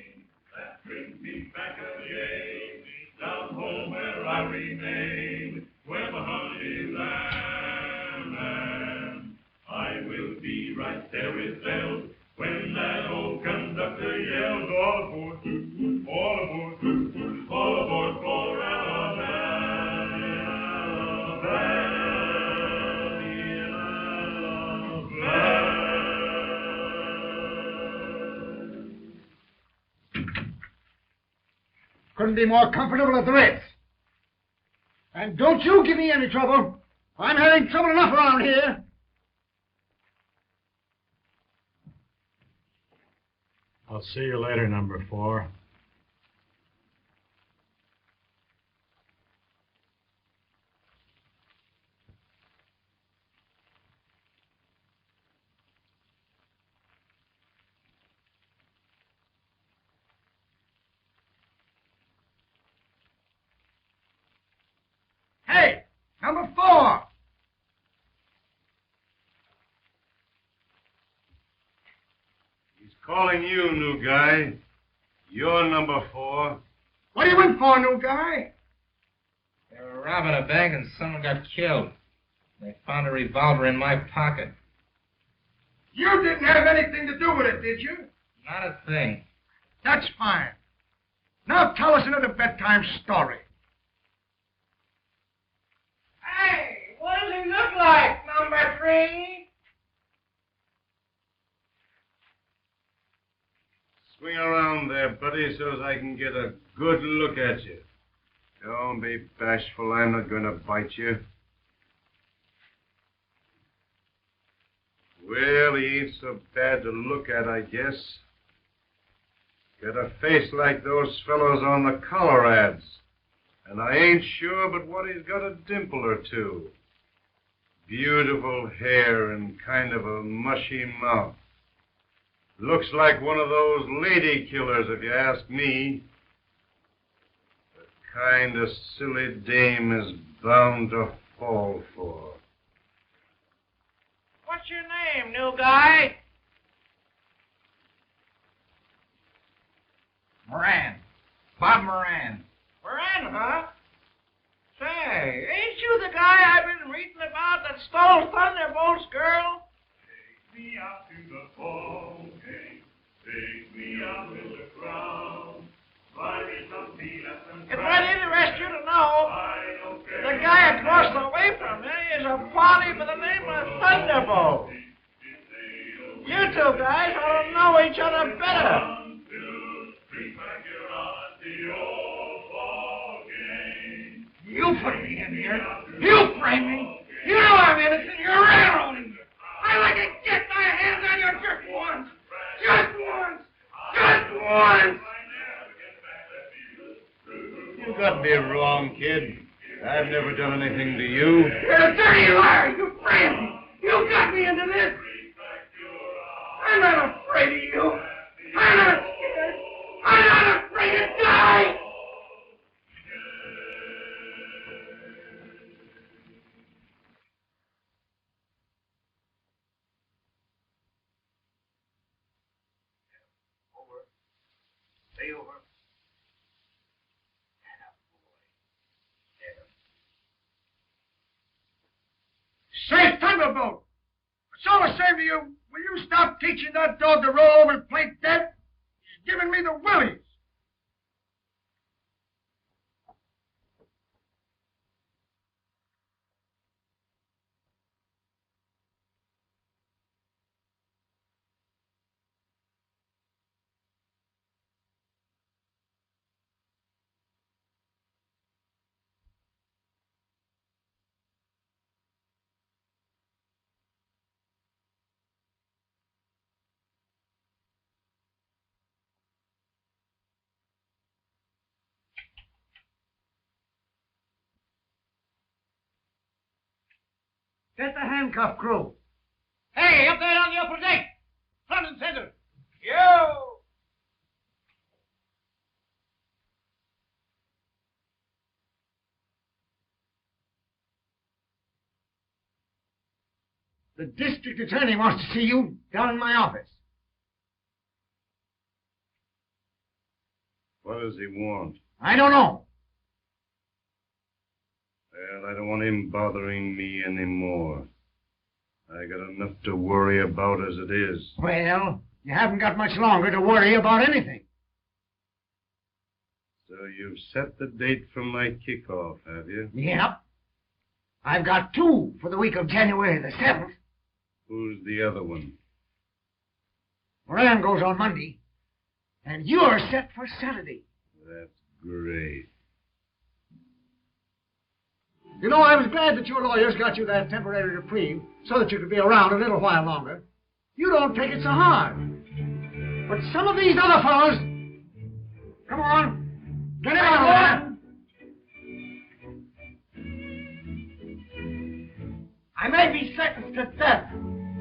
Down home where I remain, where the honey lamb, I will be right there with bells when that old conductor yells, all aboard, all aboard, all aboard for Alabama. Couldn't be more comfortable at the Ritz. And don't you give me any trouble. I'm having trouble enough around here. I'll see you later, number 4. calling you, new guy. You're number 4. What are you in for, new guy? They were robbing a bank and someone got killed. They found a revolver in my pocket. You didn't have anything to do with it, did you? Not a thing. That's fine. Now tell us another bedtime story. Hey, what does he look like, number 3? Swing around there, buddy, so as I can get a good look at you. Don't be bashful. I'm not going to bite you. Well, he ain't so bad to look at, I guess. Got a face like those fellows on the collar ads. And I ain't sure but what he's got a dimple or two. Beautiful hair and kind of a mushy mouth. Looks like one of those lady killers, if you ask me. The kind of silly dame is bound to fall for. What's your name, new guy? Moran. Bob Moran. Moran, huh? Say, ain't you the guy I've been reading about that stole Thunderbolt's girl? Take me out to the ball game. Take me out to the ground. Buy me some peanuts and It might interest you to know the guy across the way from me is a party by the name of Thunderbolt. You two guys ought to know each other better. You put me in here. You frame me. You know I'm innocent. You're railroading me. I'd like to get my hands on you just once. Just once. Just once. You got me wrong, kid. I've never done anything to you. You're a dirty liar. You framed me. You got me into this. I'm not afraid of you. I'm not scared. I'm not afraid to die. Stay over. Say, Thunderbolt, it's all the same to you. Will you stop teaching that dog to roll over and play dead? He's giving me the willies. Get the handcuff crew. Hey, up there on the upper deck! Front and center! You! The district attorney wants to see you down in my office. What does he want? I don't know. Well, I don't want him bothering me anymore. I got enough to worry about as it is. Well, you haven't got much longer to worry about anything. So you've set the date for my kickoff, have you? Yep. I've got 2 for the week of January the 7th. Who's the other one? Moran goes on Monday. And you're set for Saturday. That's great. You know, I was glad that your lawyers got you that temporary reprieve so that you could be around a little while longer. You don't take it so hard. But some of these other fellows... Come on. Get him out of there. I may be sentenced to death,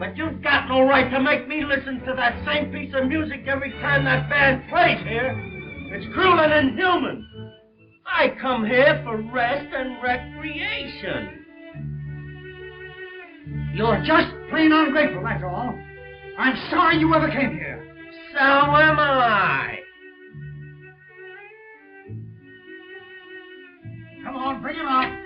but you've got no right to make me listen to that same piece of music every time that band plays here. It's cruel and inhuman. I come here for rest and recreation. You're just plain ungrateful, that's all. I'm sorry you ever came here. So am I. Come on, bring him out.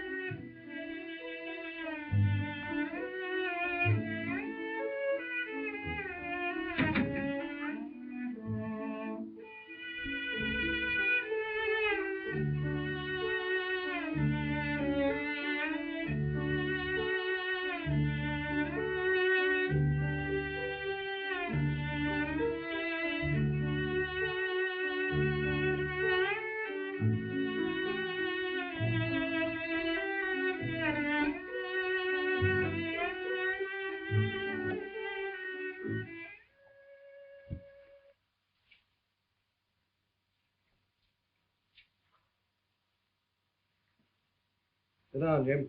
Sit down, Jim.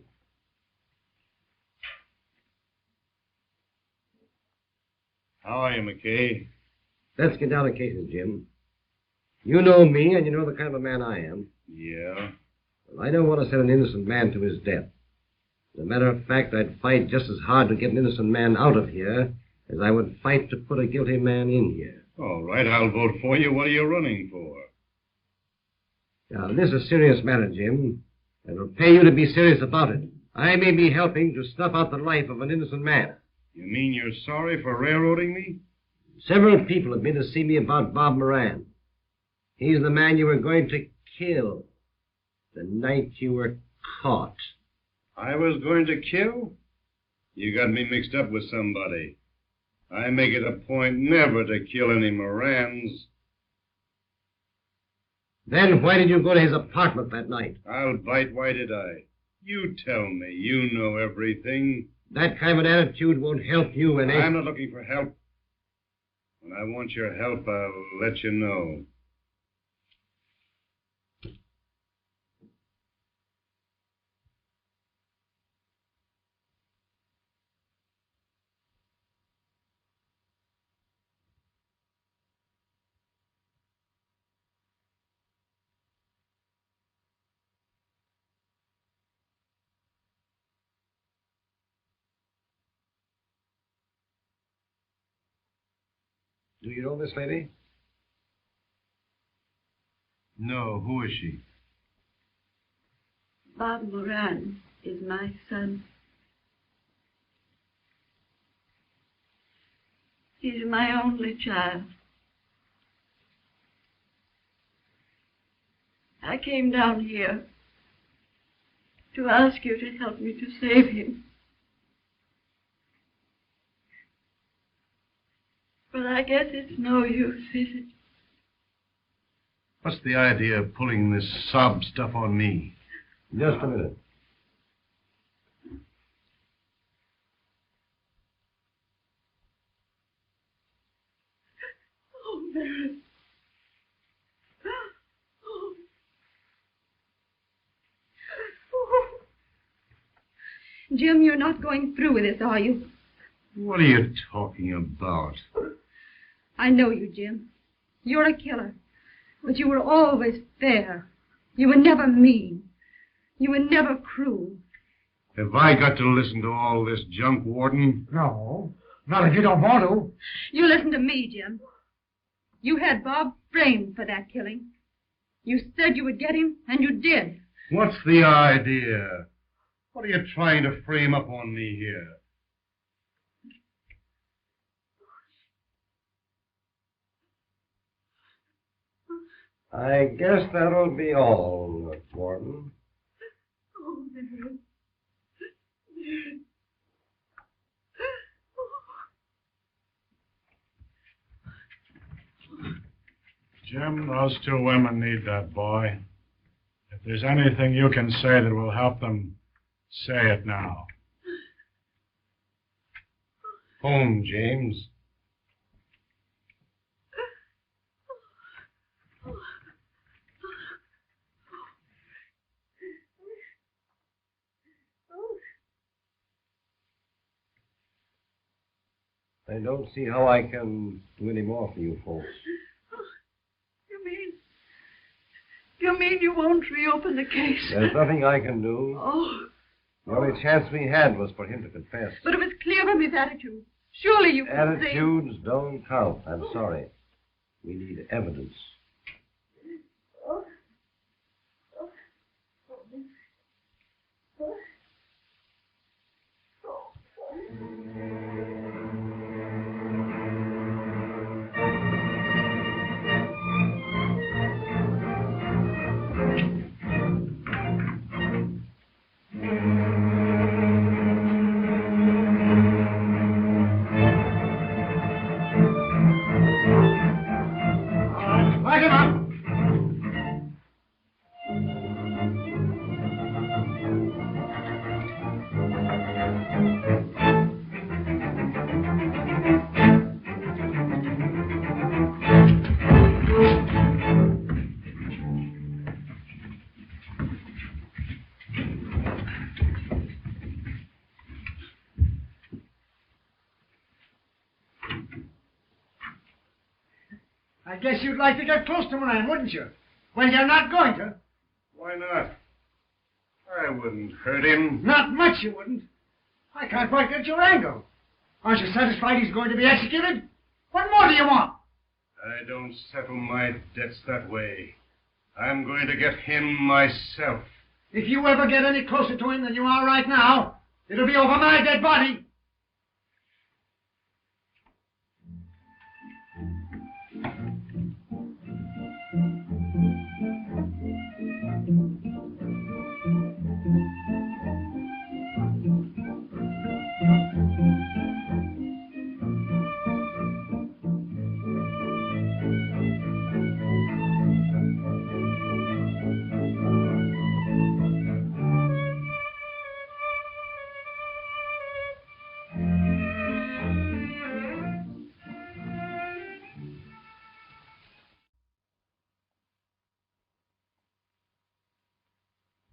How are you, McKay? Let's get down to cases, Jim. You know me, and you know the kind of a man I am. Yeah? Well, I don't want to send an innocent man to his death. As a matter of fact, I'd fight just as hard to get an innocent man out of here as I would fight to put a guilty man in here. All right, I'll vote for you. What are you running for? Now, this is a serious matter, Jim, and it'll pay you to be serious about it. I may be helping to snuff out the life of an innocent man. You mean you're sorry for railroading me? Several people have been to see me about Bob Moran. He's the man you were going to kill the night you were caught. I was going to kill? You got me mixed up with somebody. I make it a point never to kill any Morans. Then why did you go to his apartment that night? I'll bite. Why did I? You tell me. You know everything. That kind of an attitude won't help you any. I'm not looking for help. When I want your help, I'll let you know. Do you know this lady? No, who is she? Bob Moran is my son. He's my only child. I came down here to ask you to help me to save him. But I guess it's no use, is it? What's the idea of pulling this sob stuff on me? Just a minute. Oh, Mary. Oh. Jim, you're not going through with this, are you? What are you talking about? I know you, Jim. You're a killer. But you were always fair. You were never mean. You were never cruel. Have I got to listen to all this junk, Warden? No. Not if you don't want to. You listen to me, Jim. You had Bob framed for that killing. You said you would get him, and you did. What's the idea? What are you trying to frame up on me here? I guess that'll be all, Warden. Oh, Mary. Jim, those two women need that boy. If there's anything you can say that will help them, say it now. Home, James. I don't see how I can do any more for you folks. You mean you won't reopen the case? There's nothing I can do. Oh. The only chance we had was for him to confess. But it was clear from his attitude. Surely you could say... Attitudes don't count. I'm sorry. We need evidence. Light him up. I guess you'd like to get close to Moran, wouldn't you? Well, you're not going to. Why not? I wouldn't hurt him. Not much you wouldn't. I can't quite get your angle. Aren't you satisfied he's going to be executed? What more do you want? I don't settle my debts that way. I'm going to get him myself. If you ever get any closer to him than you are right now, it'll be over my dead body.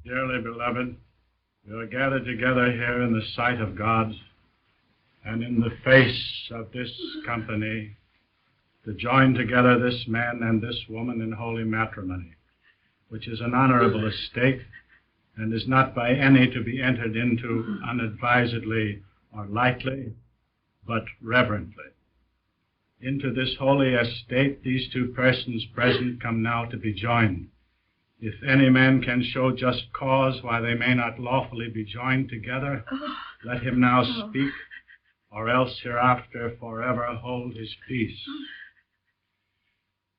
Dearly beloved, we are gathered together here in the sight of God and in the face of this company to join together this man and this woman in holy matrimony, which is an honorable estate and is not by any to be entered into unadvisedly or lightly, but reverently. Into this holy estate these two persons present come now to be joined. If any man can show just cause why they may not lawfully be joined together, let him now speak, or else hereafter forever hold his peace.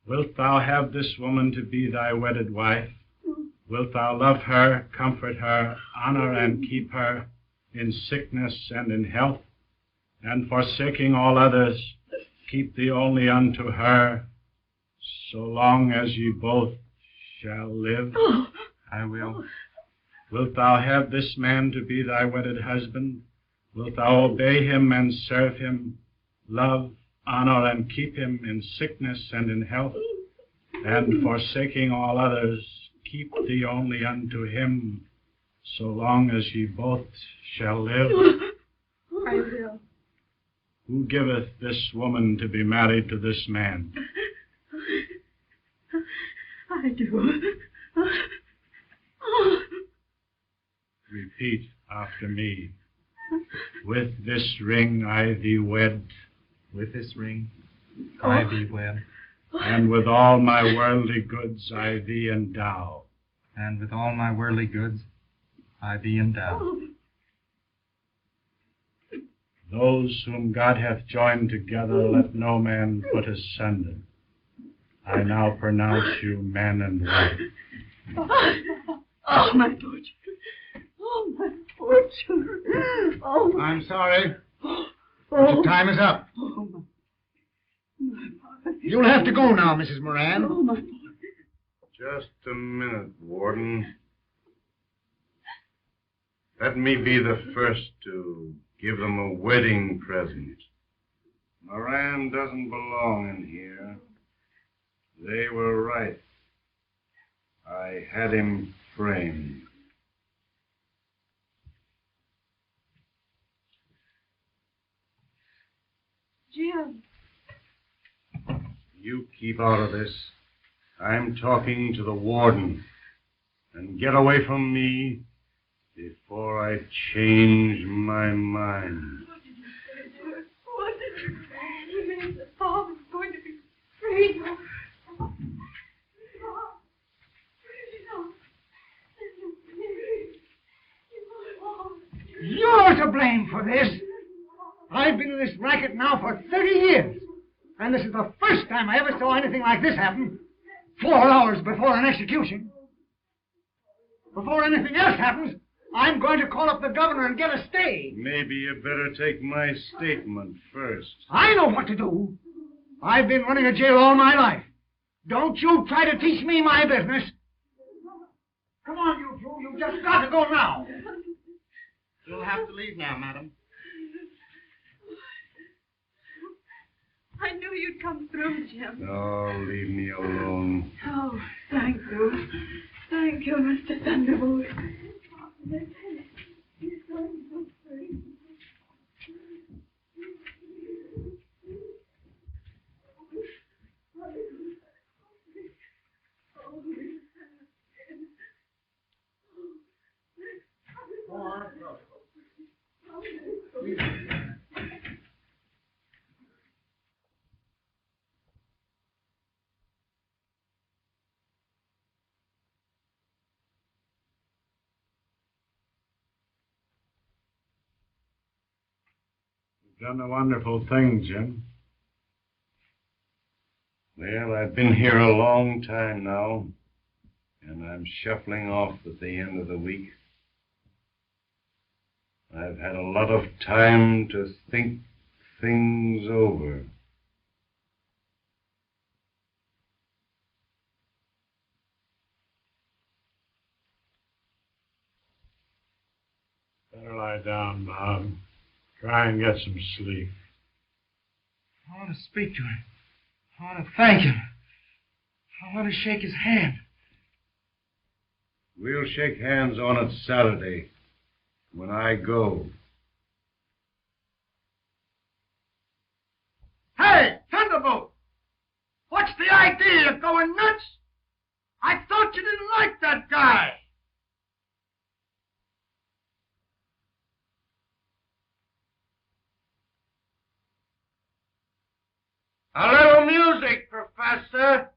Wilt thou have this woman to be thy wedded wife? Wilt thou love her, comfort her, honor and keep her in sickness and in health, and forsaking all others, keep thee only unto her, so long as ye both shall live? I will. Wilt thou have this man to be thy wedded husband? Wilt thou obey him and serve him, love, honor, and keep him in sickness and in health, and forsaking all others, keep thee only unto him, so long as ye both shall live? I will. Who giveth this woman to be married to this man? I do. Repeat after me. With this ring I thee wed. With this ring I thee wed. And with all my worldly goods I thee endow. And with all my worldly goods I thee endow. Those whom God hath joined together let no man put asunder. I now pronounce you man and wife. Oh, my poor children. Oh, my poor children. Oh, I'm sorry. But your time is up. Oh, my father. You'll have to go now, Mrs. Moran. Oh, my boy. Just a minute, Warden. Let me be the first to give them a wedding present. Moran doesn't belong in here. They were right. I had him framed. Jim. You keep out of this. I'm talking to the warden. And get away from me before I change my mind. What did you say, dear? What did you say? He means that Bob is going to be free. You're to blame for this. I've been in this racket now for 30 years. And this is the first time I ever saw anything like this happen. 4 hours before an execution. Before anything else happens, I'm going to call up the governor and get a stay. Maybe you better take my statement first. I know what to do. I've been running a jail all my life. Don't you try to teach me my business. Come on, you two. You've just got to go now. You'll have to leave now, madam. I knew you'd come through, Jim. Oh, leave me alone. Oh, thank you. Thank you, Mr. Thunderbolt. You've done a wonderful thing, Jim. Well, I've been here a long time now, and I'm shuffling off at the end of the week. I've had a lot of time to think things over. Better lie down, Bob. Try and get some sleep. I want to speak to him. I want to thank him. I want to shake his hand. We'll shake hands on it Saturday, when I go. Hey, Thunderbolt! What's the idea of going nuts? I thought you didn't like that guy. A little music, Professor.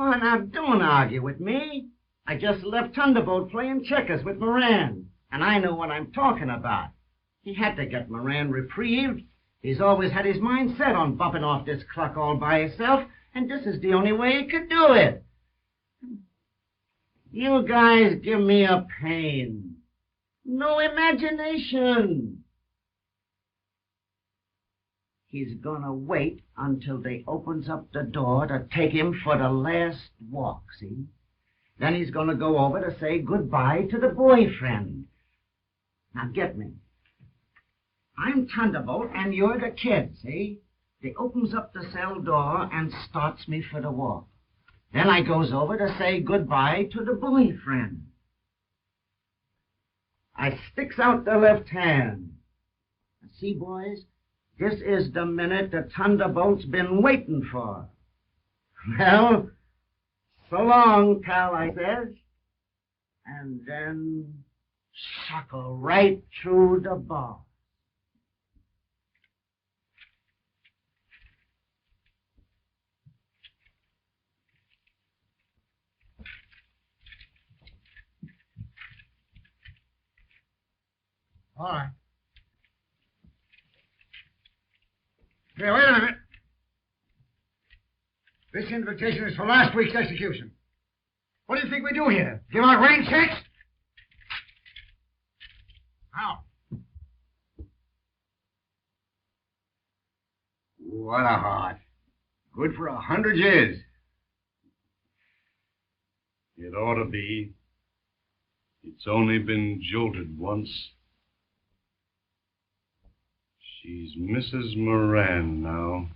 Oh, now, don't argue with me. I just left Thunderbolt playing checkers with Moran, and I know what I'm talking about. He had to get Moran reprieved. He's always had his mind set on bumping off this clock all by himself, and this is the only way he could do it. You guys give me a pain. No imagination. He's gonna wait until they opens up the door to take him for the last walk, see? Then he's gonna go over to say goodbye to the boyfriend. Now get me. I'm Thunderbolt and you're the kid, see? They opens up the cell door and starts me for the walk. Then I goes over to say goodbye to the boyfriend. I sticks out the left hand. See, boys? This is the minute the Thunderbolt's been waiting for. Well, so long, pal, I says. And then suckle right through the bar. All right. Here, wait a minute. This invitation is for last week's execution. What do you think we do here? Give out rain checks? How? What a heart. Good for 100 years. It ought to be. It's only been jolted once. She's Mrs. Moran now.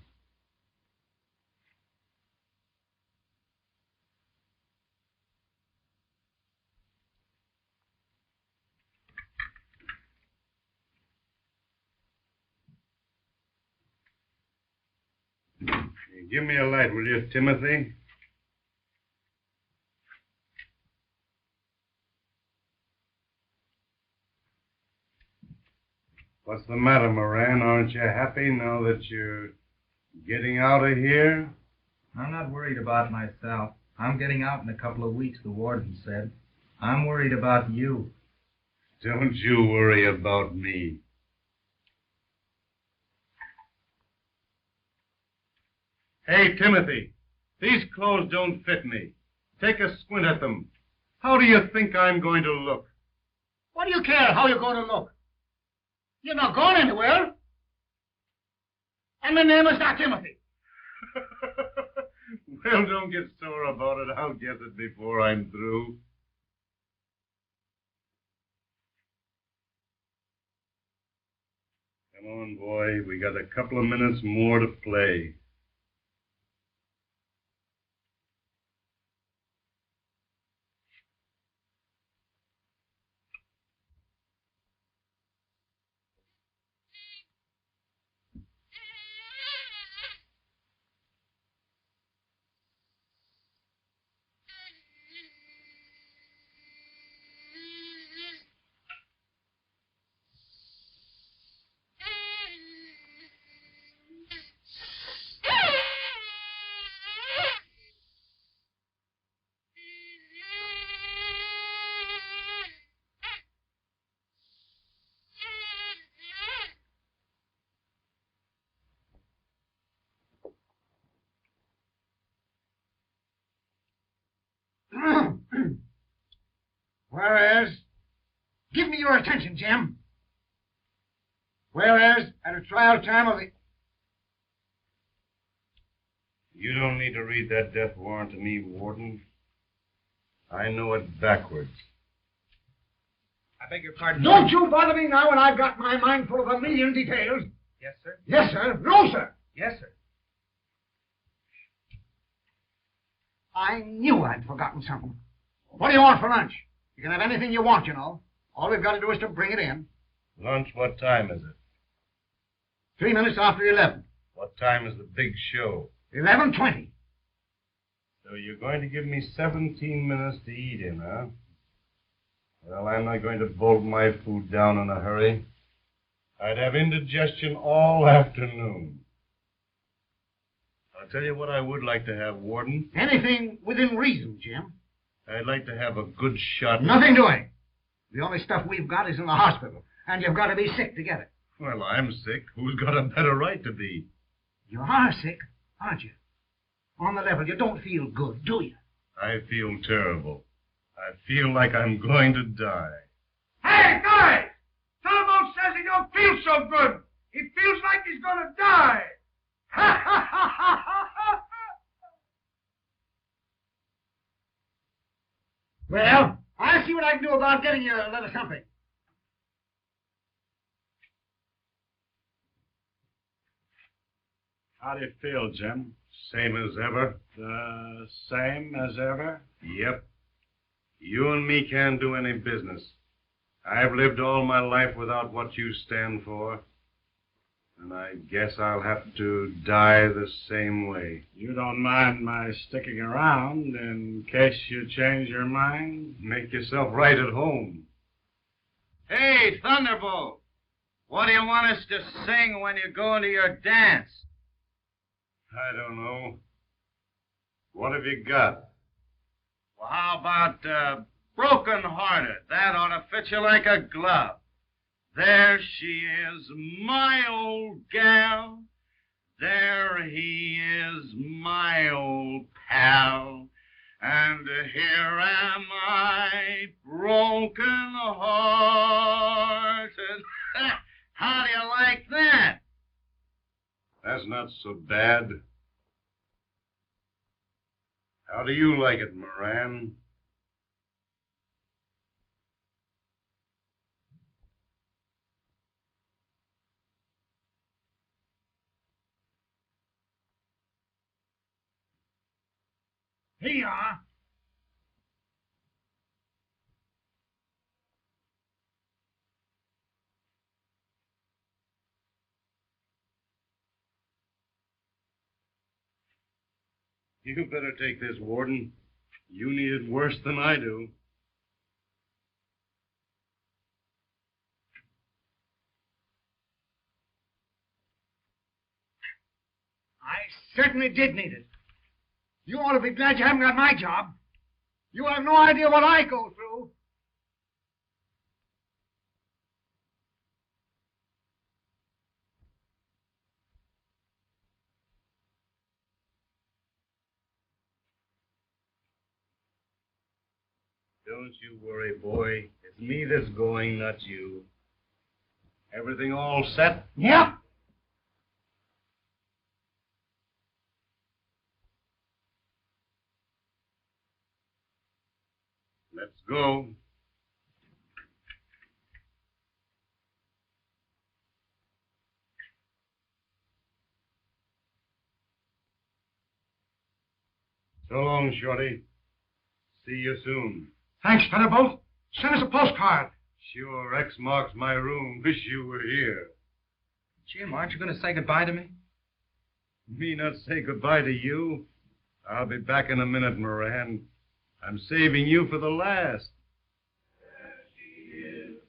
Hey, give me a light, will you, Timothy? What's the matter, Moran? Aren't you happy now that you're getting out of here? I'm not worried about myself. I'm getting out in a couple of weeks, the warden said. I'm worried about you. Don't you worry about me. Hey, Timothy, these clothes don't fit me. Take a squint at them. How do you think I'm going to look? What do you care how you're going to look? You're not going anywhere. And my name is not Timothy. Well, don't get sore about it. I'll guess it before I'm through. Come on, boy. We got a couple of minutes more to play. Whereas, give me your attention, Jim. Whereas, at a trial time of the... You don't need to read that death warrant to me, Warden. I know it backwards. I beg your pardon. Don't you bother me now when I've got my mind full of a million details. Yes, sir? Yes, sir. No, sir. Yes, sir. I knew I'd forgotten something. What do you want for lunch? You can have anything you want, you know. All we've got to do is to bring it in. Lunch, what time is it? 3 minutes after 11. What time is the big show? 11:20. So you're going to give me 17 minutes to eat in, huh? Well, I'm not going to bolt my food down in a hurry. I'd have indigestion all afternoon. I'll tell you what I would like to have, Warden. Anything within reason, Jim. I'd like to have a good shot. Nothing doing. The only stuff we've got is in the hospital, and you've got to be sick to get it. Well, I'm sick. Who's got a better right to be? You are sick, aren't you? On the level, you don't feel good, do you? I feel terrible. I feel like I'm going to die. Hey, guys! Thunderbolt says he don't feel so good. He feels like he's going to die. Ha, ha, ha, ha, ha, ha. Well, I'll see what I can do about getting you a little something. How do you feel, Jim? Same as ever? The same as ever? Yep. You and me can't do any business. I've lived all my life without what you stand for. And I guess I'll have to die the same way. You don't mind my sticking around in case you change your mind? Make yourself right at home. Hey, Thunderbolt! What do you want us to sing when you go into your dance? I don't know. What have you got? Well, how about Broken Hearted? That ought to fit you like a glove. There she is, my old gal. There he is, my old pal. And here am I, broken hearted. How do you like that? That's not so bad. How do you like it, Moran? Here you are. You better take this, Warden. You need it worse than I do. I certainly did need it. You ought to be glad you haven't got my job. You have no idea what I go through. Don't you worry, boy. It's me that's going, not you. Everything all set? Yep. Let's go. So long, Shorty. See you soon. Thanks, Thunderbolt. Send us a postcard. Sure, X marks my room. Wish you were here. Jim, aren't you going to say goodbye to me? Me not say goodbye to you? I'll be back in a minute, Moran. I'm saving you for the last. There she is,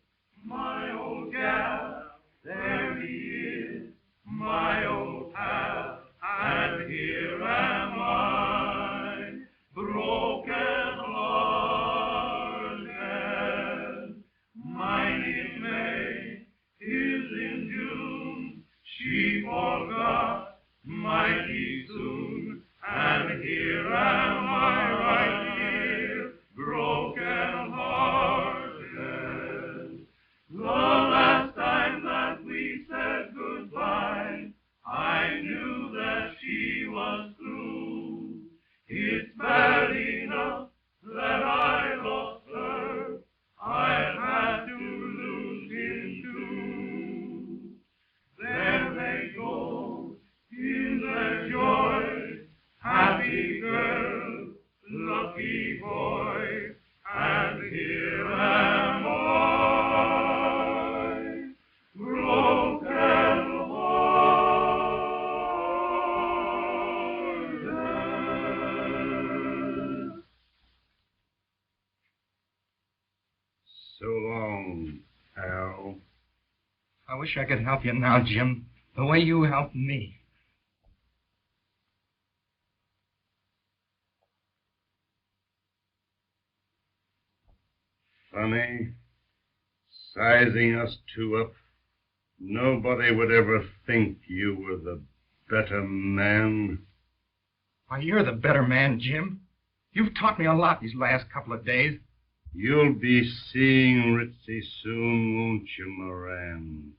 my old gal. There he is, my old pal. And here am I, broken hearted. Mine in May, his in June. She forgot mighty soon. And here am I right here, broken hearted. The last time that we said goodbye, I knew that she was through. It's bad enough that I lost her. I'll have to lose him too. There they go in their joy. Happy girl, lucky boy, and here am I, broken hearted. So long, pal. I wish I could help you now, Jim, the way you helped me. Funny, sizing us two up. Nobody would ever think you were the better man. Why, you're the better man, Jim. You've taught me a lot these last couple of days. You'll be seeing Ritzy soon, won't you, Moran?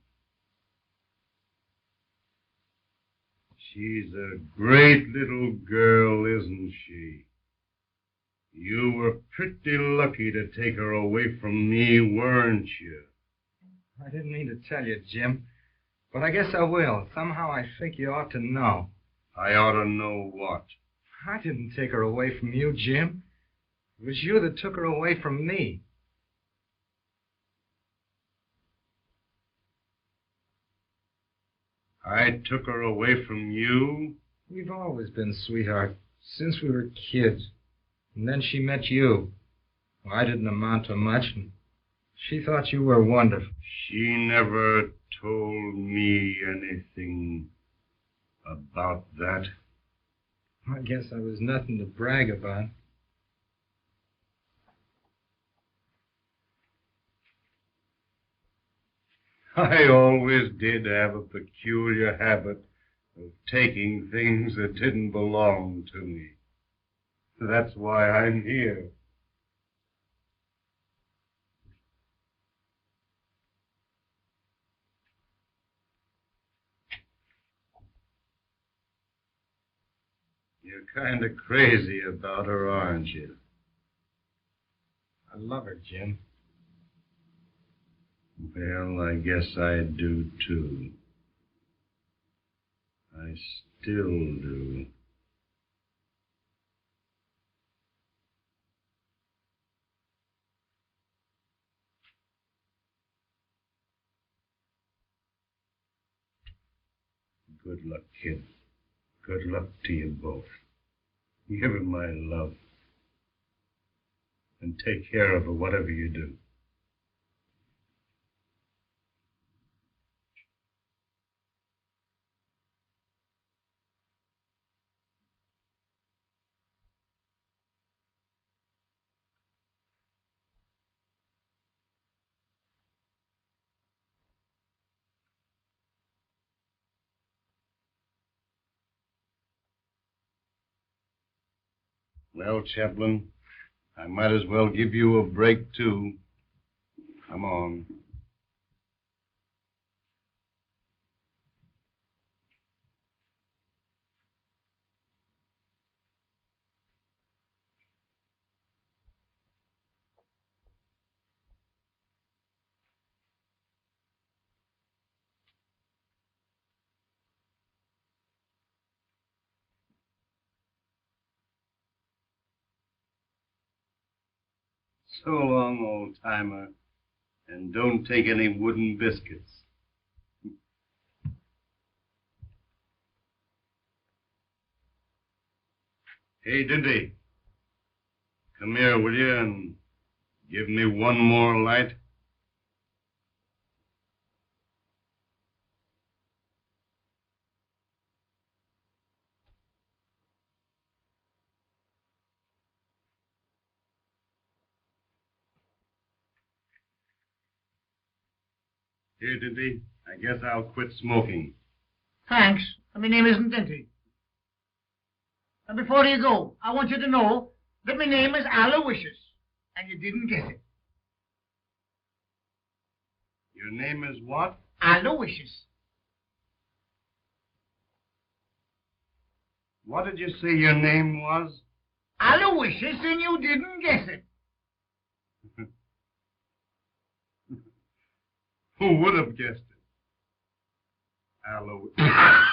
She's a great little girl, isn't she? You were pretty lucky to take her away from me, weren't you? I didn't mean to tell you, Jim, but I guess I will. Somehow I think you ought to know. I ought to know what? I didn't take her away from you, Jim. It was you that took her away from me. I took her away from you? We've always been sweethearts, since we were kids. And then she met you. Well, I didn't amount to much, and she thought you were wonderful. She never told me anything about that. I guess I was nothing to brag about. I always did have a peculiar habit of taking things that didn't belong to me. That's why I'm here. You're kind of crazy about her, aren't you? I love her, Jim. Well, I guess I do, too. I still do. luck, kid. Good luck to you both. Give her my love. And take care of her, whatever you do. Well, Chaplain, I might as well give you a break, too. Come on. So long, old-timer, and don't take any wooden biscuits. Hey, Dinty, come here, will you, and give me one more light? Here, Dinty, I guess I'll quit smoking. Thanks. My name isn't Dinty. And before you go, I want you to know that my name is Aloysius, and you didn't guess it. Your name is what? Aloysius. What did you say your name was? Aloysius, and you didn't guess it. Who would have guessed it? Aloysius.